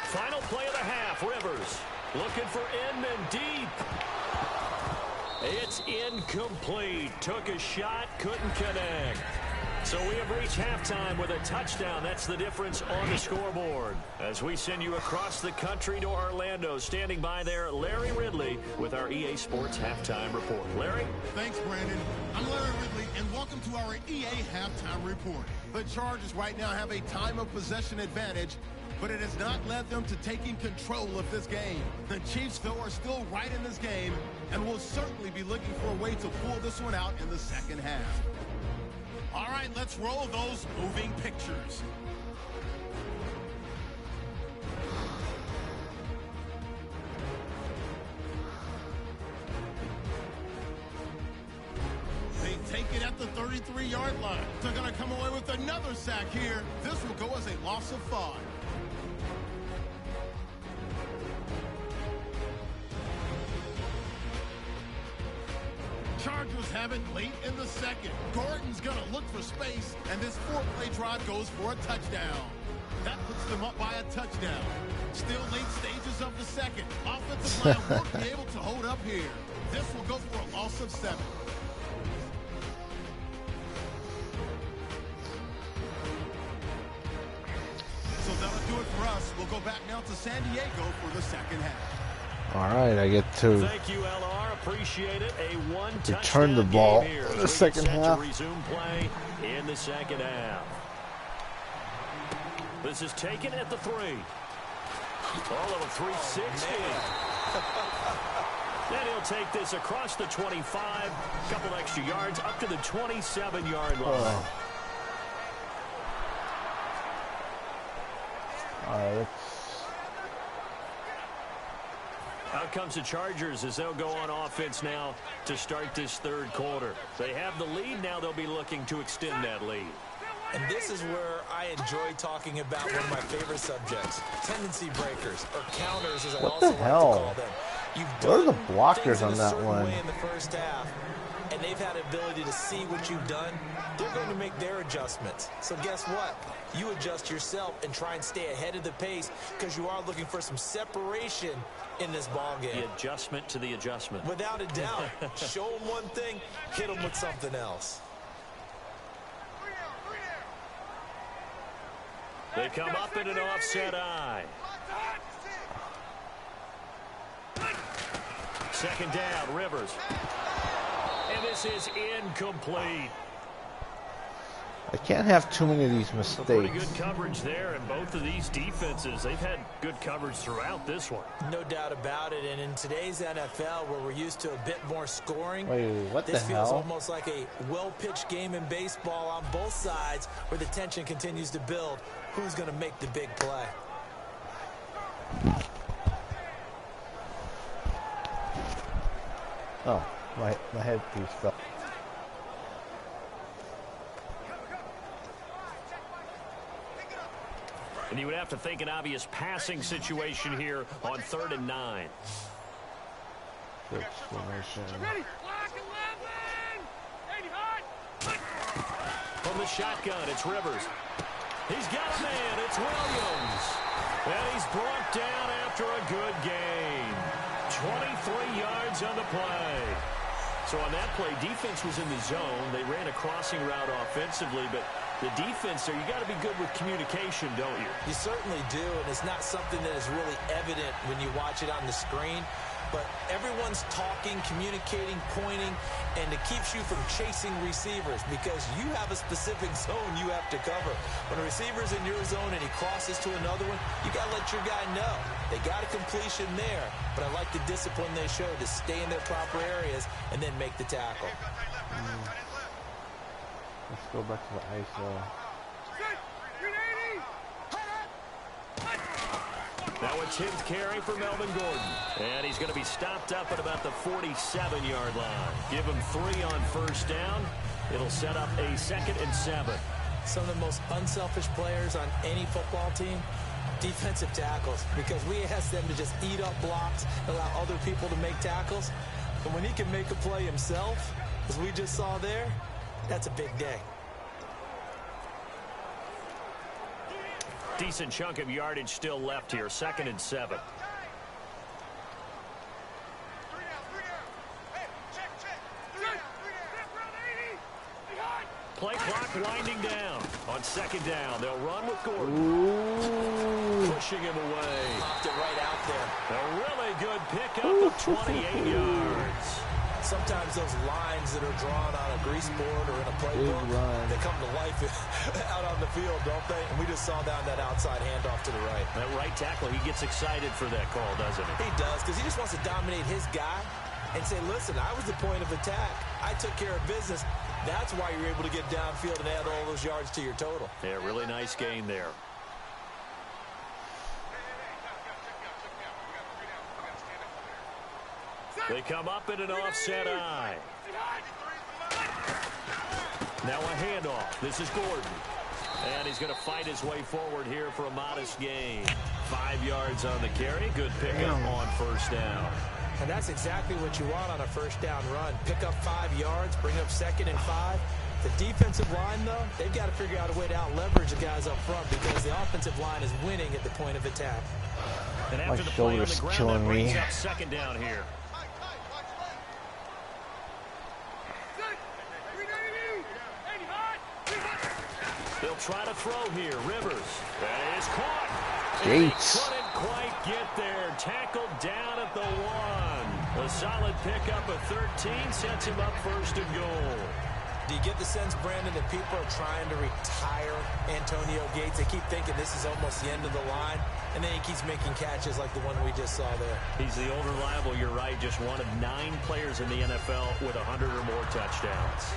Final play of the half. Rivers looking for Inman deep. It's incomplete. Took a shot, couldn't connect. So we have reached halftime with a touchdown. That's the difference on the scoreboard. As we send you across the country to Orlando, standing by there, Larry Ridley with our EA Sports Halftime Report. Larry? Thanks, Brandon. I'm Larry Ridley, and welcome to our EA Halftime Report. The Chargers right now have a time of possession advantage, but it has not led them to taking control of this game. The Chiefs, though, are still right in this game and will certainly be looking for a way to pull this one out in the second half. All right, let's roll those moving pictures. They take it at the 33-yard line. They're going to come away with another sack here. This will go as a loss of 5. Chargers have it late in the second. Gordon's going to look for space, and this 4-play drive goes for a touchdown. That puts them up by a touchdown. Still late stages of the second. Offensive line won't be able to hold up here. This will go for a loss of 7. So that'll do it for us. We'll go back now to San Diego for the second half. All right, I get to Thank you, LR. Appreciate it. A return the ball in the second half. Resume play in the second half. This is taken at the 3. All of a 360. Then he'll take this across the 25. Couple extra yards up to the 27-yard line. All right. Out comes the Chargers as they'll go on offense now to start this third quarter. They have the lead. Now they'll be looking to extend that lead. And this is where I enjoy talking about one of my favorite subjects, tendency breakers, or counters as I also like to call them. What are the blockers on that one? In the first half, and they've had the ability to see what you've done, they're going to make their adjustments. So guess what? You adjust yourself and try and stay ahead of the pace because you are looking for some separation in this ball game. The adjustment to the adjustment. Without a doubt. Show them one thing, hit them with something else. They come up in an offset eye. Second down, Rivers. And this is incomplete. I can't have too many of these mistakes. Pretty good coverage there, and both of these defenses, they've had good coverage throughout this one. No doubt about it, and in today's NFL, where we're used to a bit more scoring, wait, what this the feels hell? almost like a well-pitched game in baseball on both sides, where the tension continues to build. Who's going to make the big play? Oh, my headpiece fell. And you would have to think an obvious passing situation here on 3rd and 9. Good formation. From the shotgun, it's Rivers. He's got a man. It's Williams. And he's brought down after a good gain. 23 yards on the play. So on that play, defense was in the zone. They ran a crossing route offensively, but the defense there, you got to be good with communication, don't you? You certainly do, and it's not something that is really evident when you watch it on the screen. But everyone's talking, communicating, pointing, and it keeps you from chasing receivers because you have a specific zone you have to cover. When a receiver's in your zone and he crosses to another one, you got to let your guy know. They got a completion there, but I like the discipline they show to stay in their proper areas and then make the tackle. Let's go back to the ISO. Now a 10th carry for Melvin Gordon. And he's going to be stopped up at about the 47-yard line. Give him 3 on first down. It'll set up a 2nd and 7. Some of the most unselfish players on any football team, defensive tackles, because we ask them to just eat up blocks, allow other people to make tackles. And when he can make a play himself, as we just saw there, that's a big day. Decent chunk of yardage still left here. 2nd and 7. Play clock winding down. On 2nd down, they'll run with Gordon. Ooh. Pushing him away. Popped it right out there. A really good pickup of 28 yards. Sometimes those lines that are drawn on a grease board or in a playbook, they come to life out on the field, don't they? And we just saw down that outside handoff to the right. That right tackle, he gets excited for that call, doesn't he? He does, because he just wants to dominate his guy and say, listen, I was the point of attack. I took care of business. That's why you're able to get downfield and add all those yards to your total. Yeah, really nice gain there. They come up in an offset eye. Now a handoff. This is Gordon. And he's going to fight his way forward here for a modest gain. 5 yards on the carry. Good pickup on first down. And that's exactly what you want on a first down run. Pick up 5 yards, bring up 2nd and 5. The defensive line, though, they've got to figure out a way to out-leverage the guys up front because the offensive line is winning at the point of attack. And after the play on the ground, that brings up 2nd down here. They'll try to throw here. Rivers. That is caught. Gates. Couldn't quite get there. Tackled down at the 1. A solid pickup of 13 sets him up 1st and goal. Do you get the sense, Brandon, that people are trying to retire Antonio Gates? They keep thinking this is almost the end of the line, and then he keeps making catches like the one we just saw there. He's the old reliable, you're right, just one of 9 players in the NFL with 100 or more touchdowns.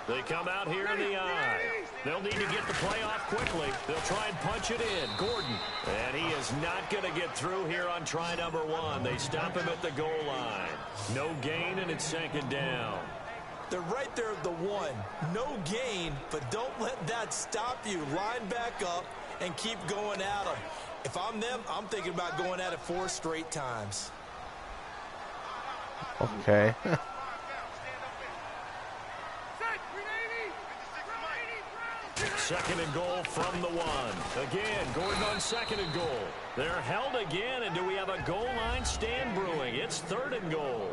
They come out here in the eye. They'll need to get the play off quickly. They'll try and punch it in. Gordon. And he is not going to get through here on try number 1. They stop him at the goal line. No gain, and it's 2nd down. They're right there at the 1. No gain, but don't let that stop you. Line back up and keep going at them. If I'm them, I'm thinking about going at it 4 straight times. Okay. 2nd and goal from the 1. Again, Gordon on 2nd and goal. They're held again, and do we have a goal line stand brewing? It's 3rd and goal.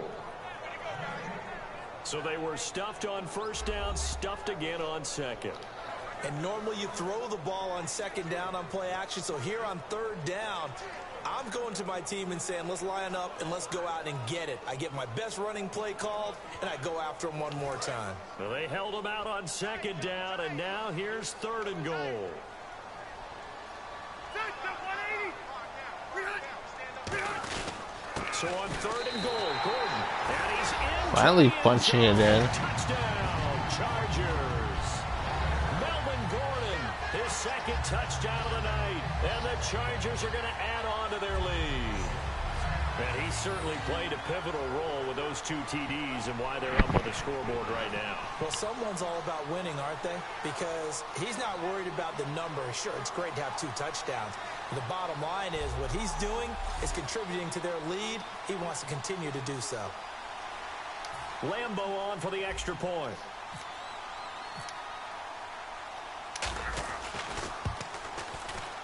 So they were stuffed on 1st down, stuffed again on 2nd. And normally you throw the ball on 2nd down on play action. So here on 3rd down, I'm going to my team and saying, let's line up and let's go out and get it. I get my best running play called, and I go after them one more time. Well, they held him out on 2nd down, and now here's 3rd and goal. So on 3rd and goal, Gordon, and he's in. Finally punching it in. Touchdown, Chargers. Melvin Gordon, his 2nd touchdown of the night, and the Chargers are going to add on to their lead. And he certainly played a pivotal role with those 2 TDs and why they're up on the scoreboard right now. Well, someone's all about winning, aren't they? Because he's not worried about the number. Sure, it's great to have 2 touchdowns. The bottom line is what he's doing is contributing to their lead. He wants to continue to do so. Lambo on for the extra point.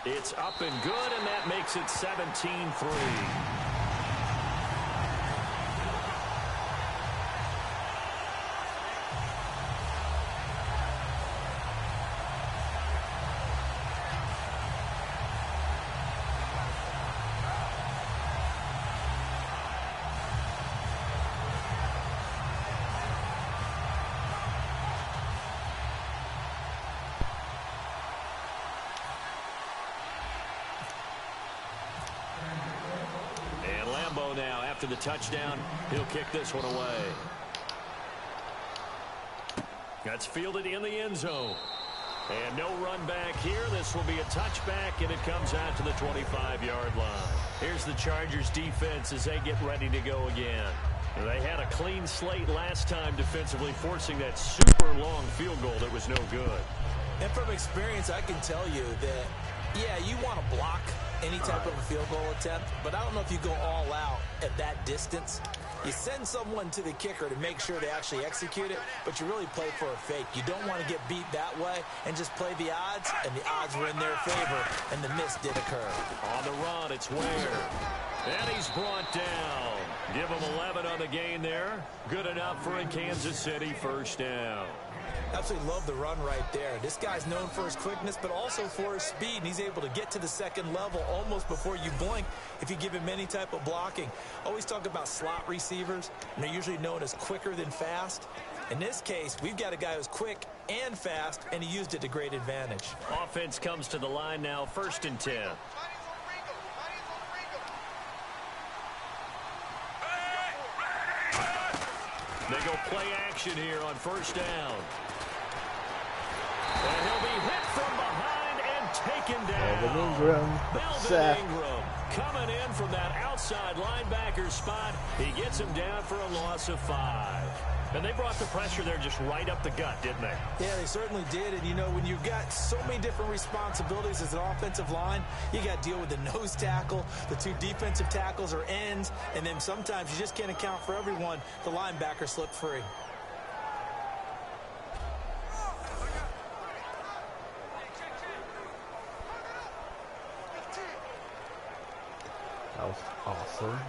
It's up and good, and that makes it 17-3. Now after the touchdown, he'll kick this one away. That's fielded in the end zone. And no run back here. This will be a touchback, and it comes out to the 25-yard line. Here's the Chargers defense as they get ready to go again. They had a clean slate last time defensively, forcing that super long field goal that was no good. And from experience, I can tell you that, yeah, you want to block any type of a field goal attempt, but I don't know if you go all out at that distance. You send someone to the kicker to make sure they actually execute it, but you really play for a fake. You don't want to get beat that way and just play the odds, and the odds were in their favor, and the miss did occur. On the run, it's Ware. And he's brought down. Give him 11 on the gain there. Good enough for a Kansas City 1st down. Absolutely love the run right there. This guy's known for his quickness, but also for his speed, and he's able to get to the 2nd level almost before you blink if you give him any type of blocking. Always talk about slot receivers, and they're usually known as quicker than fast. In this case, we've got a guy who's quick and fast, and he used it to great advantage. Offense comes to the line now, 1st and 10. They go play action here on 1st down. And he'll be hit from behind and taken down. Melvin Ingram coming in from that outside linebacker spot. He gets him down for a loss of 5. And they brought the pressure there just right up the gut, didn't they? Yeah, they certainly did. And, you know, when you've got so many different responsibilities as an offensive line, you got to deal with the nose tackle, the 2 defensive tackles or ends, and then sometimes you just can't account for everyone. The linebacker slipped free. That was awesome.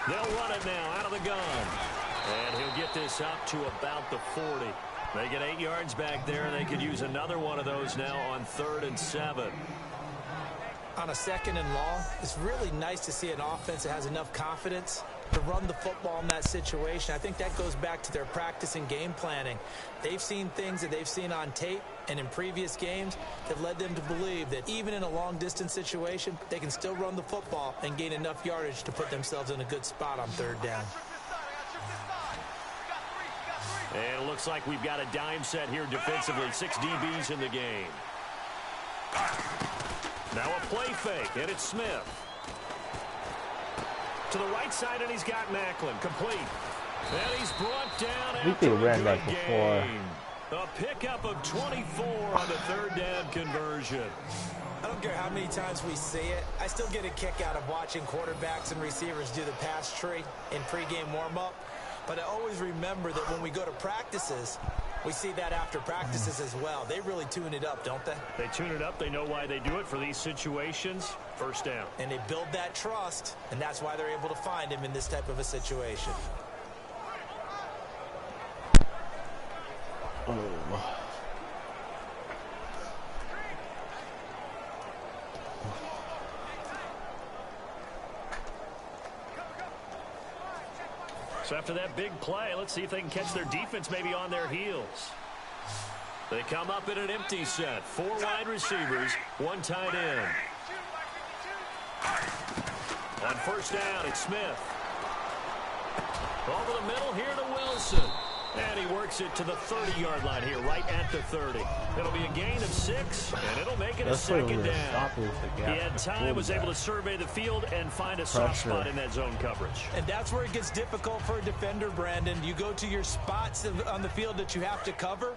They'll run it now out of the gun. And he'll get this up to about the 40. They get 8 yards back there, and they could use another one of those now on 3rd and 7. On a 2nd and long, it's really nice to see an offense that has enough confidence to run the football in that situation. I think that goes back to their practice and game planning. They've seen things that they've seen on tape and in previous games that led them to believe that even in a long-distance situation, they can still run the football and gain enough yardage to put themselves in a good spot on third down. And it looks like we've got a dime set here defensively. 6 DBs in the game. Now a play fake, and it's Smith. To the right side, and he's got Macklin. Complete. And he's brought down after a ran good that before. gain. A pickup of 24 on the third down conversion. I don't care how many times we see it. I still get a kick out of watching quarterbacks and receivers do the pass tree in pregame warm-up. But I always remember that when we go to practices, we see that after practices as well. They really tune it up, don't they? They tune it up. They know why they do it for these situations. First down. And they build that trust, and that's why they're able to find him in this type of a situation. Oh. So after that big play, let's see if they can catch their defense maybe on their heels. They come up in an empty set. 4 wide receivers, 1 tight end. On first down, it's Smith. Over the middle here to Wilson. And he works it to the 30-yard line here, right at the 30. It'll be a gain of 6, and it'll make it a second down. He had time, was able to survey the field and find a soft spot in that zone coverage. And that's where it gets difficult for a defender, Brandon. You go to your spots on the field that you have to cover,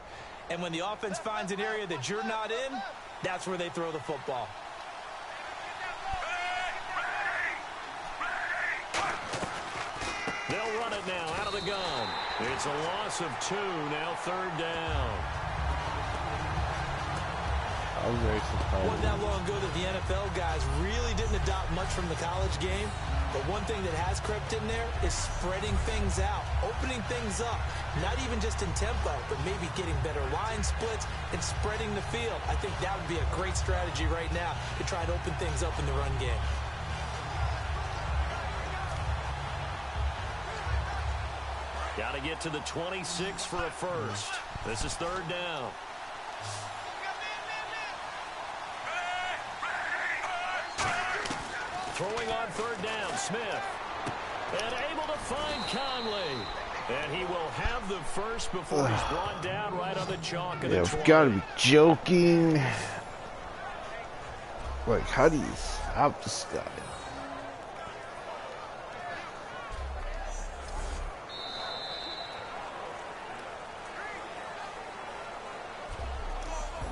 and when the offense finds an area that you're not in, that's where they throw the football. They'll run it now out of the gun. It's a loss of 2, now third down. I was very surprised. Wasn't that long ago that the NFL guys really didn't adopt much from the college game. But one thing that has crept in there is spreading things out, opening things up, not even just in tempo, but maybe getting better line splits and spreading the field. I think that would be a great strategy right now to try and open things up in the run game. Got to get to the 26 for a first. This is third down. Throwing on third down, Smith. And able to find Conley. And he will have the first before he's brought down right on the chalk of the 20. You've got to be joking. Like, how do you stop this guy?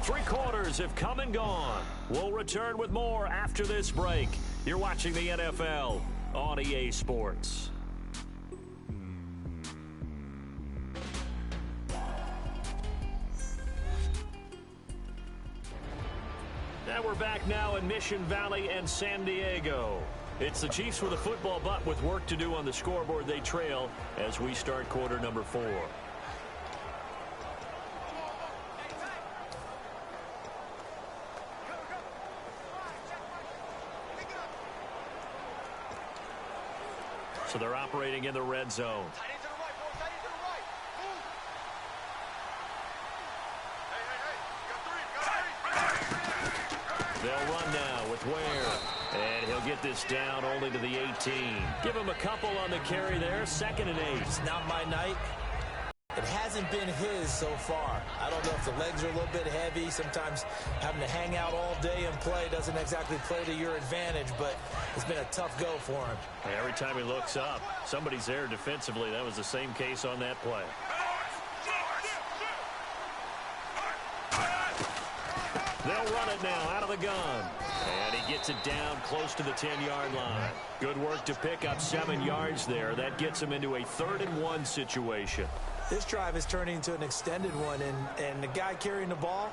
Three quarters have come and gone. We'll return with more after this break. You're watching the NFL on EA Sports. And we're back now in Mission Valley and San Diego. It's the Chiefs with a football, but with work to do on the scoreboard. They trail as we start quarter number 4. So they're operating in the red zone. They'll run now with Ware. And he'll get this down only to the 18. Give him a couple on the carry there. 2nd and 8. It's not my night. It hasn't been his so far. I don't know if the legs are a little bit heavy. Sometimes having to hang out all day and play doesn't exactly play to your advantage, but it's been a tough go for him. Every time he looks up, somebody's there defensively. That was the same case on that play. They'll run it now out of the gun. And he gets it down close to the 10-yard line. Good work to pick up 7 yards there. That gets him into a 3rd and 1 situation. This drive is turning into an extended one, and the guy carrying the ball,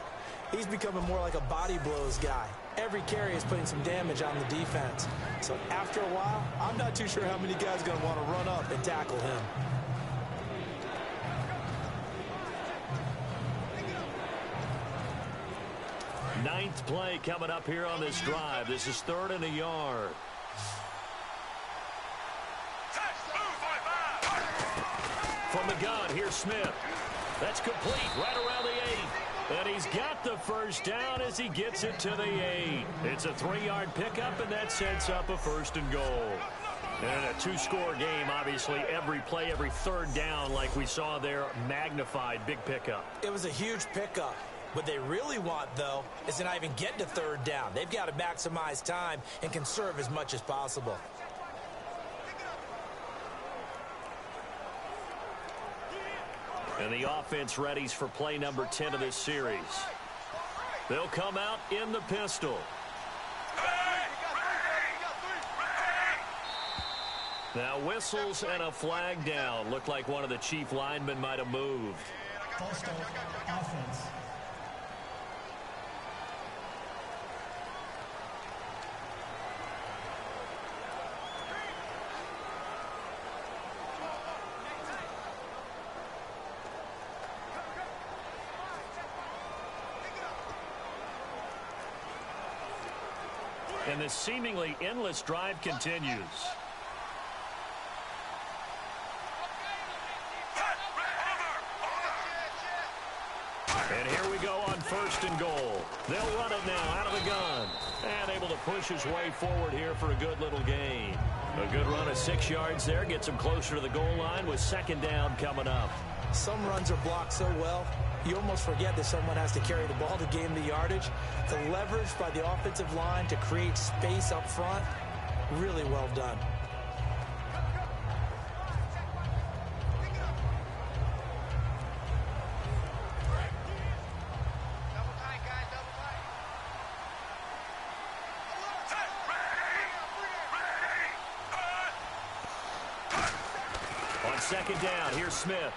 he's becoming more like a body blows guy. Every carry is putting some damage on the defense. So after a while, I'm not too sure how many guys are going to want to run up and tackle him. Ninth play coming up here on this drive. This is 3rd and a yard. From the gun, here's Smith. That's complete right around the 8. And he's got the first down as he gets it to the 8. It's a 3-yard pickup, and that sets up a 1st and goal. And a 2-score game, obviously, every play, every 3rd down, like we saw there, magnified, big pickup. It was a huge pickup. What they really want, though, is to not even get to 3rd down. They've got to maximize time and conserve as much as possible. And the offense readies for play number 10 of this series. They'll come out in the pistol. Now whistles and a flag down. Looked like one of the chief linemen might have moved. False start, offense. And this seemingly endless drive continues. And here we go on 1st and goal. They'll run it now out of the gun. And able to push his way forward here for a good little gain. A good run of 6 yards there. Gets him closer to the goal line with 2nd down coming up. Some runs are blocked so well, you almost forget that someone has to carry the ball to gain the yardage. The leverage by the offensive line to create space up front, really well done. On 2nd down, here's Smith.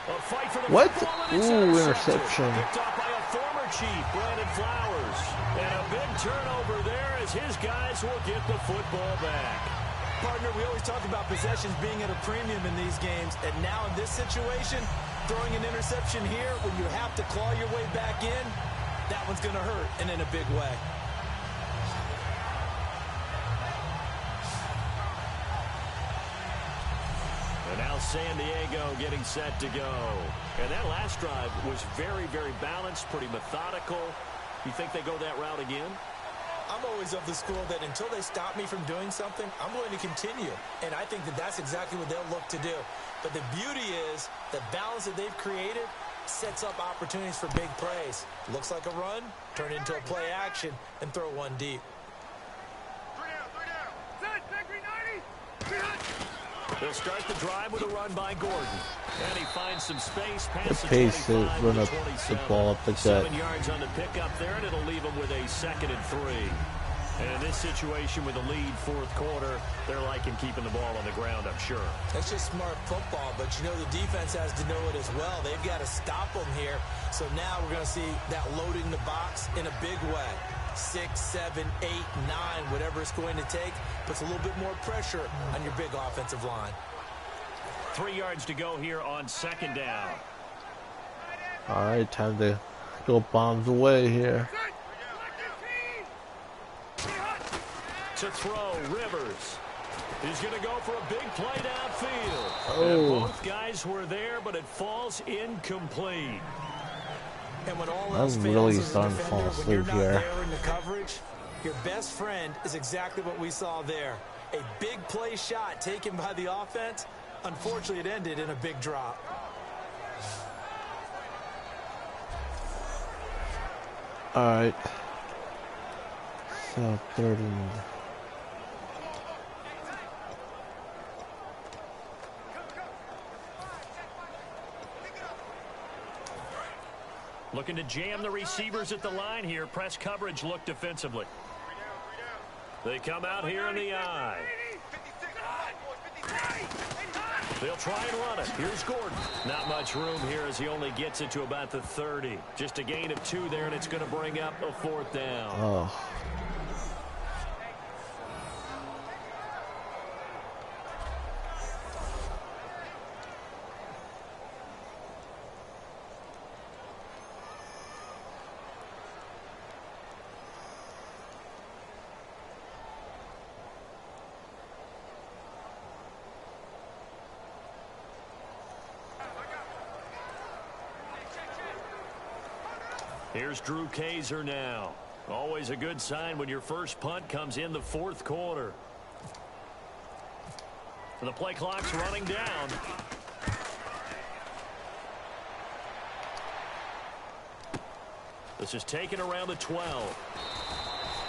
A fight for the what? football, Ooh, interception. Picked off by a former chief, Brandon Flowers. And a big turnover there as his guys will get the football back. Partner, we always talk about possessions being at a premium in these games. And now in this situation, throwing an interception here when you have to claw your way back in, that one's going to hurt, and in a big way. And now San Diego getting set to go. And that last drive was very, very balanced, pretty methodical. You think they go that route again? I'm always of the school that until they stop me from doing something, I'm going to continue. And I think that that's exactly what they'll look to do. But the beauty is the balance that they've created sets up opportunities for big plays. Looks like a run, turn into a play action, and throw one deep. They'll start the drive with a run by Gordon. And he finds some space past the pace to 25 run to up 27. the ball up the gut. 7 yards on the pickup there, and it'll leave them with a 2nd and 3. And in this situation with a lead 4th quarter, they're liking keeping the ball on the ground, I'm sure. That's just smart football, but you know the defense has to know it as well. They've got to stop them here. So now we're going to see that loading the box in a big way. 6, 7, 8, 9, whatever it's going to take, puts a little bit more pressure on your big offensive line. 3 yards to go here on 2nd down. All right, time to go bombs away here. To throw, Rivers. He's going to go for a big play downfield. Oh. And both guys were there, but it falls incomplete. And when all I'm else really fails as a starting to defender, fall when you're asleep not here. there in the coverage, your best friend is exactly what we saw there. A big play shot taken by the offense. Unfortunately, it ended in a big drop. All right. So 30. Looking to jam the receivers at the line here. Press coverage look defensively. They come out here in the eye. They'll try and run it. Here's Gordon. Not much room here as he only gets it to about the 30. Just a gain of 2 there, and it's going to bring up a 4th down. Oh. Here's Drew Kaiser now. Always a good sign when your first punt comes in the fourth quarter. The play clock's running down. This is taken around the 12.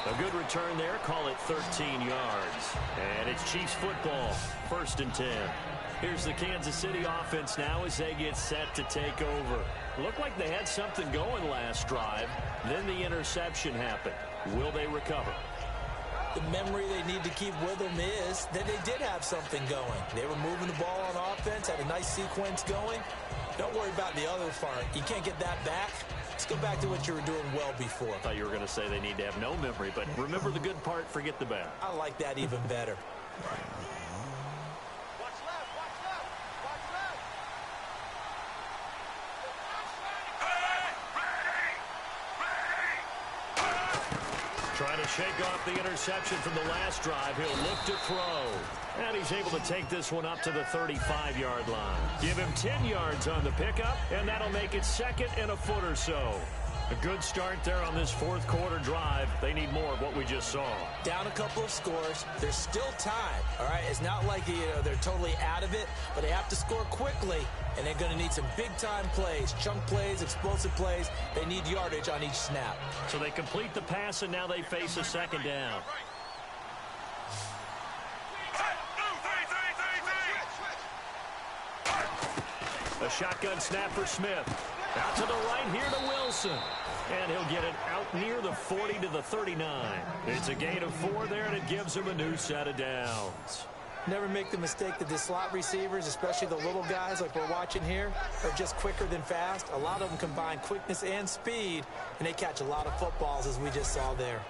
A good return there. Call it 13 yards. And it's Chiefs football. 1st and 10. Here's the Kansas City offense now as they get set to take over. Looked like they had something going last drive. Then the interception happened. Will they recover? The memory they need to keep with them is that they did have something going. They were moving the ball on offense, had a nice sequence going. Don't worry about the other part. You can't get that back. Let's go back to what you were doing well before. I thought you were going to say they need to have no memory, but remember the good part, forget the bad. I like that even better. Trying to shake off the interception from the last drive. He'll look to throw. And he's able to take this one up to the 35-yard line. Give him 10 yards on the pickup, and that'll make it 2nd and a foot or so. A good start there on this fourth quarter drive. They need more of what we just saw. Down a couple of scores. There's still time, all right? It's not like they're totally out of it, but they have to score quickly, and they're going to need some big-time plays, chunk plays, explosive plays. They need yardage on each snap. So they complete the pass, and now they face a 2nd down. A shotgun snap for Smith. Out to the right here to Wilson. And he'll get it out near the 40 to the 39. It's a gain of 4 there, and it gives him a new set of downs. Never make the mistake that the slot receivers, especially the little guys like we're watching here, are just quicker than fast. A lot of them combine quickness and speed, and they catch a lot of footballs, as we just saw there.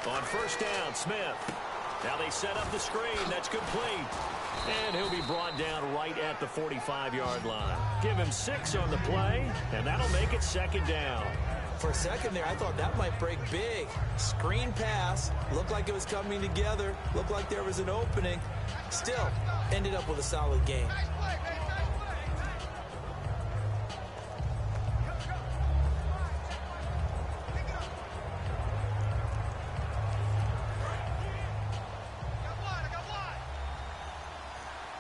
On 1st down, Smith. Now they set up the screen. That's complete. And he'll be brought down right at the 45-yard line. Give him 6 on the play, and that'll make it 2nd down. For a second there, I thought that might break big. Screen pass. Looked like it was coming together. Looked like there was an opening. Still, ended up with a solid game.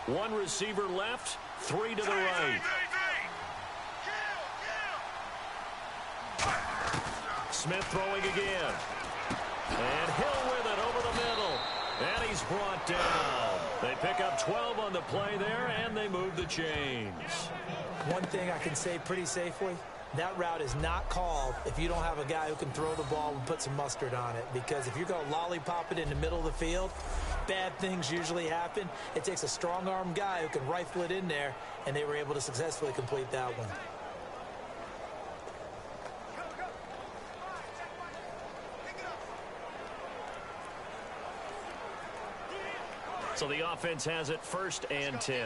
One receiver left, 3 to the right. Smith throwing again. And Hill with it over the middle. And he's brought down. They pick up 12 on the play there, and they move the chains. One thing I can say pretty safely, that route is not called if you don't have a guy who can throw the ball and put some mustard on it. Because if you're going to lollipop it in the middle of the field, bad things usually happen. It takes a strong-arm guy who can rifle it in there, and they were able to successfully complete that one. So the offense has it 1st and 10.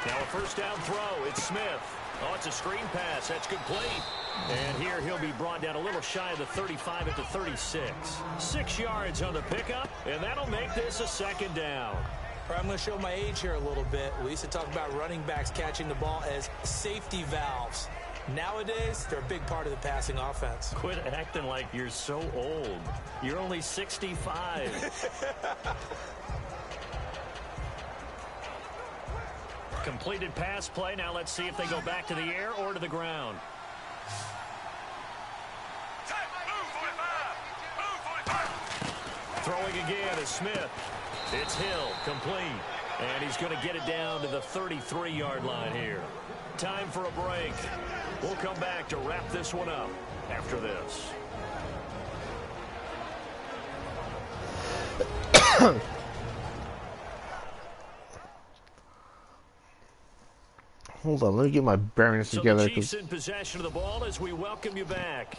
Now a 1st down throw. It's Smith. Oh, it's a screen pass. That's complete. And here he'll be brought down a little shy of the 35 at the 36. 6 yards on the pickup, and that'll make this a 2nd down. I'm going to show my age here a little bit. We used to talk about running backs catching the ball as safety valves. Nowadays, they're a big part of the passing offense. Quit acting like you're so old. You're only 65. Completed pass play. Now let's see if they go back to the air or to the ground. Throwing again is Smith. It's Hill, complete. And he's going to get it down to the 33-yard line here. Time for a break. We'll come back to wrap this one up after this. Hold on, let me get my bearings together. So the Chiefs in possession of the ball as we welcome you back.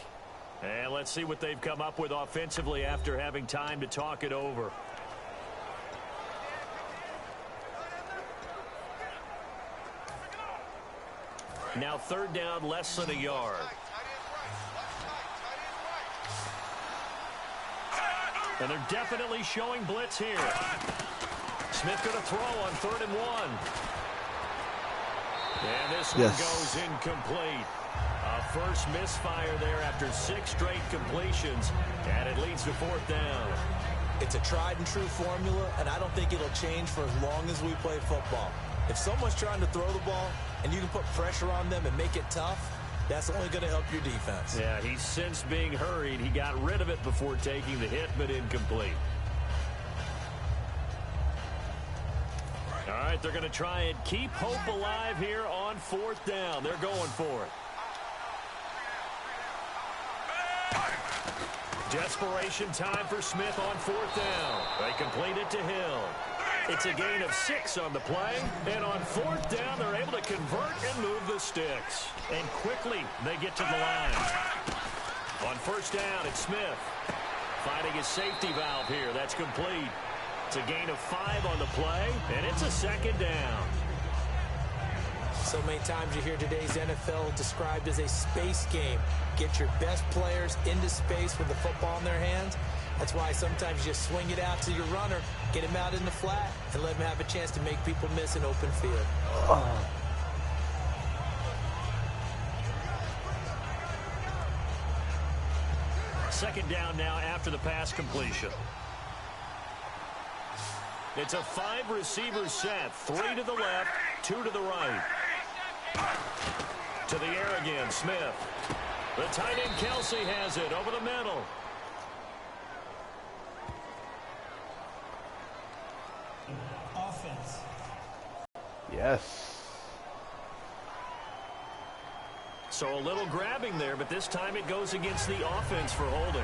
And let's see what they've come up with offensively after having time to talk it over. Now 3rd down, less than a yard. And they're definitely showing blitz here. Smith going to throw on 3rd and 1. And this one goes incomplete. A first misfire there after 6 straight completions. And it leads to 4th down. It's a tried and true formula, and I don't think it'll change for as long as we play football. If someone's trying to throw the ball and you can put pressure on them and make it tough, that's only going to help your defense. Yeah, he's since being hurried. He got rid of it before taking the hit, but incomplete. All right, they're going to try and keep hope alive here on 4th down. They're going for it. Desperation time for Smith on 4th down. They complete it to Hill. It's a gain of 6 on the play. And on 4th down, they're able to convert and move the sticks. And quickly, they get to the line. On 1st down, it's Smith. Finding his safety valve here. That's complete. It's a gain of 5 on the play. And it's a 2nd down. So many times you hear today's NFL described as a space game. Get your best players into space with the football in their hands. That's why sometimes you just swing it out to your runner, get him out in the flat, and let him have a chance to make people miss an open field. Second down now after the pass completion. It's a 5-receiver set. 3 to the left, 2 to the right. To the air again, Smith. The tight end Kelsey has it over the middle. Offense. Yes. So a little grabbing there, but this time it goes against the offense for holding.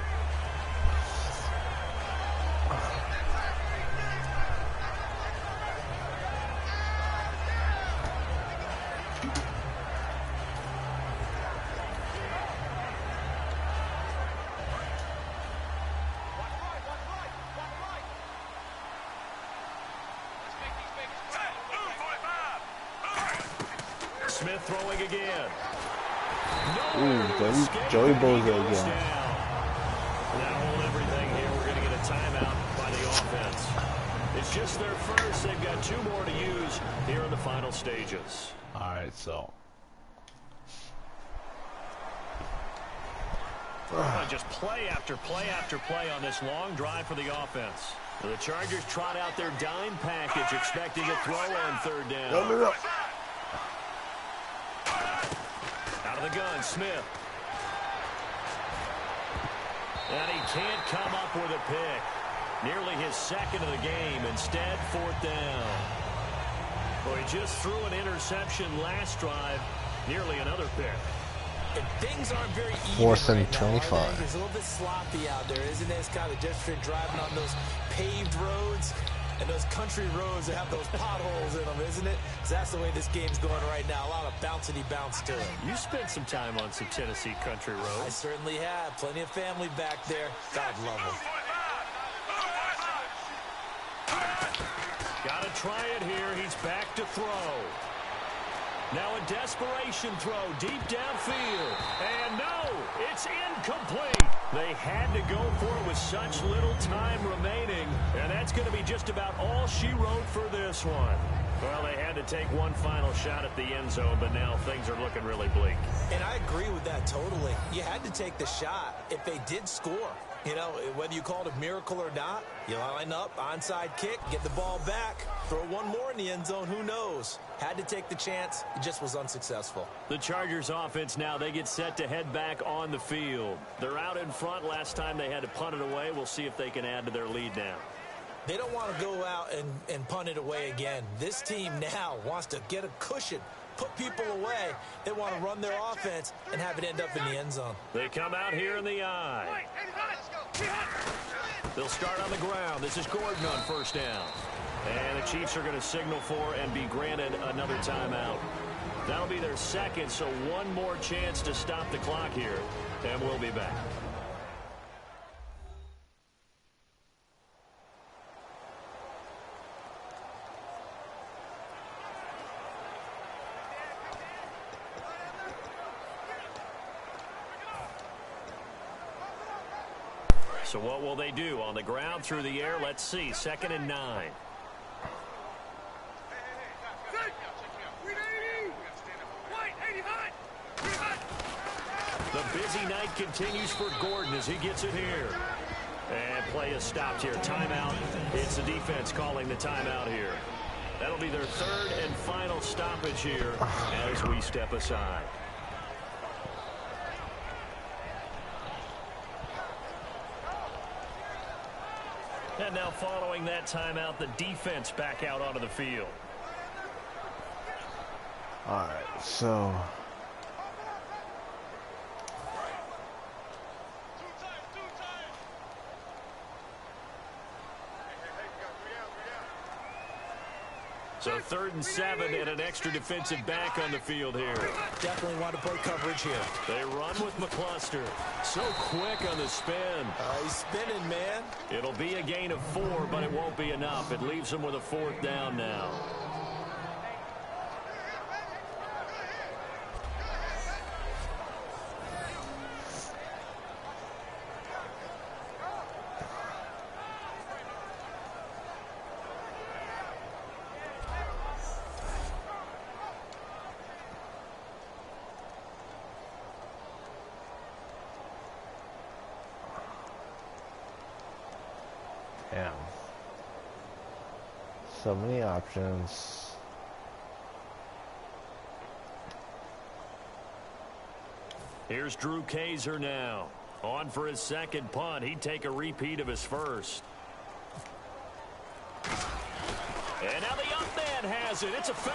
Smith throwing again. Joey Bozo again. That'll hold everything here. We're going to get a timeout by the offense. It's just their first. They've got 2 more to use here in the final stages. All right, so. Just play after play after play on this long drive for the offense. The Chargers trot out their dime package, expecting a throw on 3rd down. Out of the gun, Smith. And he can't come up with a pick. Nearly his 2nd of the game. Instead, 4th down. Well, he just threw an interception last drive. Nearly another pick. And things aren't very even 4th and right 25. Now, it's a little bit sloppy out there, isn't it? It's kind of just for driving on those paved roads and those country roads that have those potholes in them, isn't it? So that's the way this game's going right now. A lot of bouncy bounce to it. You spent some time on some Tennessee country roads. I certainly have. Plenty of family back there. God love them. Got to try it here. He's back to throw. Now a desperation throw deep downfield. And no, it's incomplete. They had to go for it with such little time remaining. And that's going to be just about all she wrote for this one. Well, they had to take one final shot at the end zone, but now things are looking really bleak. And I agree with that totally. You had to take the shot if they did score. You know, whether you call it a miracle or not, you line up, onside kick, get the ball back, throw one more in the end zone, who knows? Had to take the chance. It just was unsuccessful. The Chargers offense now, they get set to head back on the field. They're out in front. Last time they had to punt it away. We'll see if they can add to their lead now. They don't want to go out and punt it away again. This team now wants to get a cushion, put people away. They want to run their offense and have it end up in the end zone. They come out here in the eye. They'll start on the ground. This is Gordon on 1st down. And the Chiefs are going to signal for and be granted another timeout. That'll be their second, so one more chance to stop the clock here, and we'll be back. So what will they do? On the ground, through the air? Let's see. 2nd and 9. The busy night continues for Gordon as he gets it here. And play is stopped here. Timeout. It's the defense calling the timeout here. That'll be their 3rd and final stoppage here as we step aside. And now following that timeout, the defense back out onto the field. All right, so So 3rd and 7 and an extra defensive back on the field here. Definitely want to play coverage here. They run with McCluster. So quick on the spin. He's spinning, man. It'll be a gain of 4, but it won't be enough. It leaves them with a 4th down now. Damn. So many options. Here's Drew Kaiser now. On for his 2nd punt. He'd take a repeat of his 1st. And now the up man has it. It's a fake.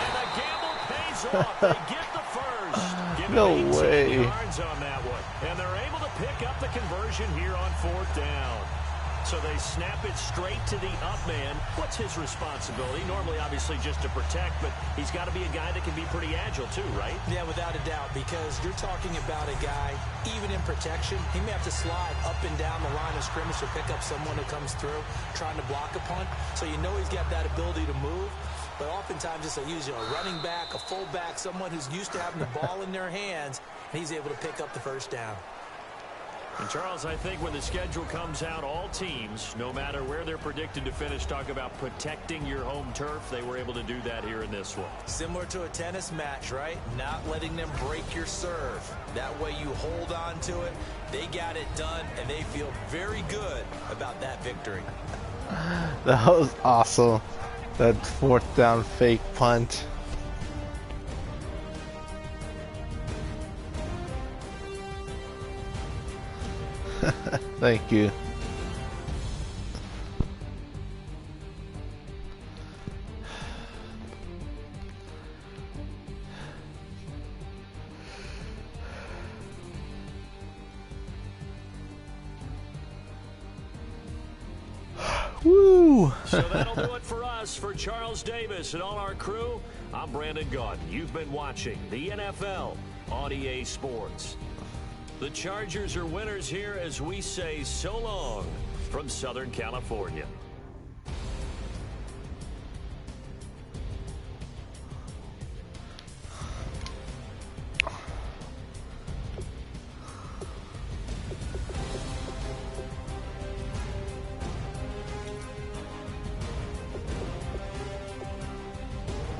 And the gamble pays off. They get the 1st. Give No 18 way. yards on that one. And they're able to pick up the conversion here on 4th down. So they snap it straight to the up man. What's his responsibility? Normally, obviously, just to protect, but he's got to be a guy that can be pretty agile too, right? Yeah, without a doubt, because you're talking about a guy, even in protection, he may have to slide up and down the line of scrimmage to pick up someone who comes through trying to block a punt. So you know he's got that ability to move. But oftentimes it's a running back, a fullback, someone who's used to having the ball in their hands, and he's able to pick up the 1st down. And Charles, I think when the schedule comes out, all teams, no matter where they're predicted to finish, talk about protecting your home turf. They were able to do that here in this one. Similar to a tennis match, right? Not letting them break your serve. That way you hold on to it. They got it done, and they feel very good about that victory. That was awesome. That 4th down fake punt. Thank you. Woo! So that'll do it for us. For Charles Davis and all our crew, I'm Brandon Gaudin. You've been watching the NFL on EA Sports. The Chargers are winners here as we say so long from Southern California.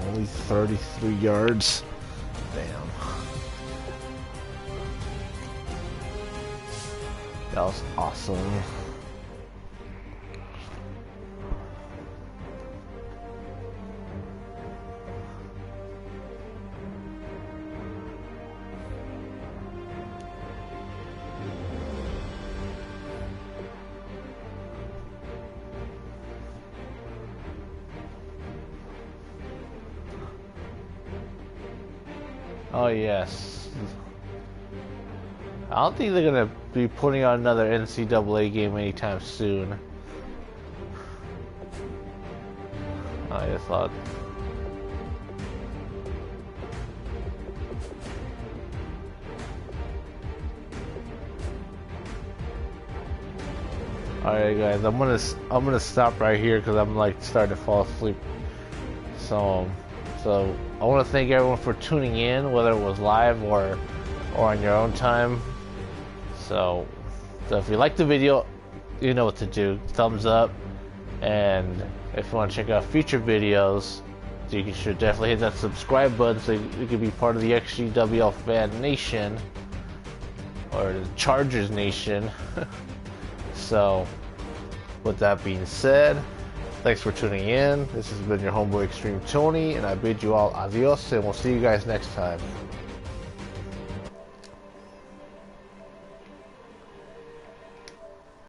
Only 33 yards. Damn. That was awesome. Oh yes. I don't think they're gonna be putting on another NCAA game anytime soon. I just thought Alright guys, I'm gonna stop right here because I'm like starting to fall asleep. So I want to thank everyone for tuning in, whether it was live or on your own time. So if you liked the video, you know what to do. Thumbs up, and if you want to check out future videos, you should definitely hit that subscribe button so you can be part of the XGWL fan nation, or the Chargers nation. So with that being said, thanks for tuning in. This has been your homeboy XtremeTony, and I bid you all adios, and we'll see you guys next time.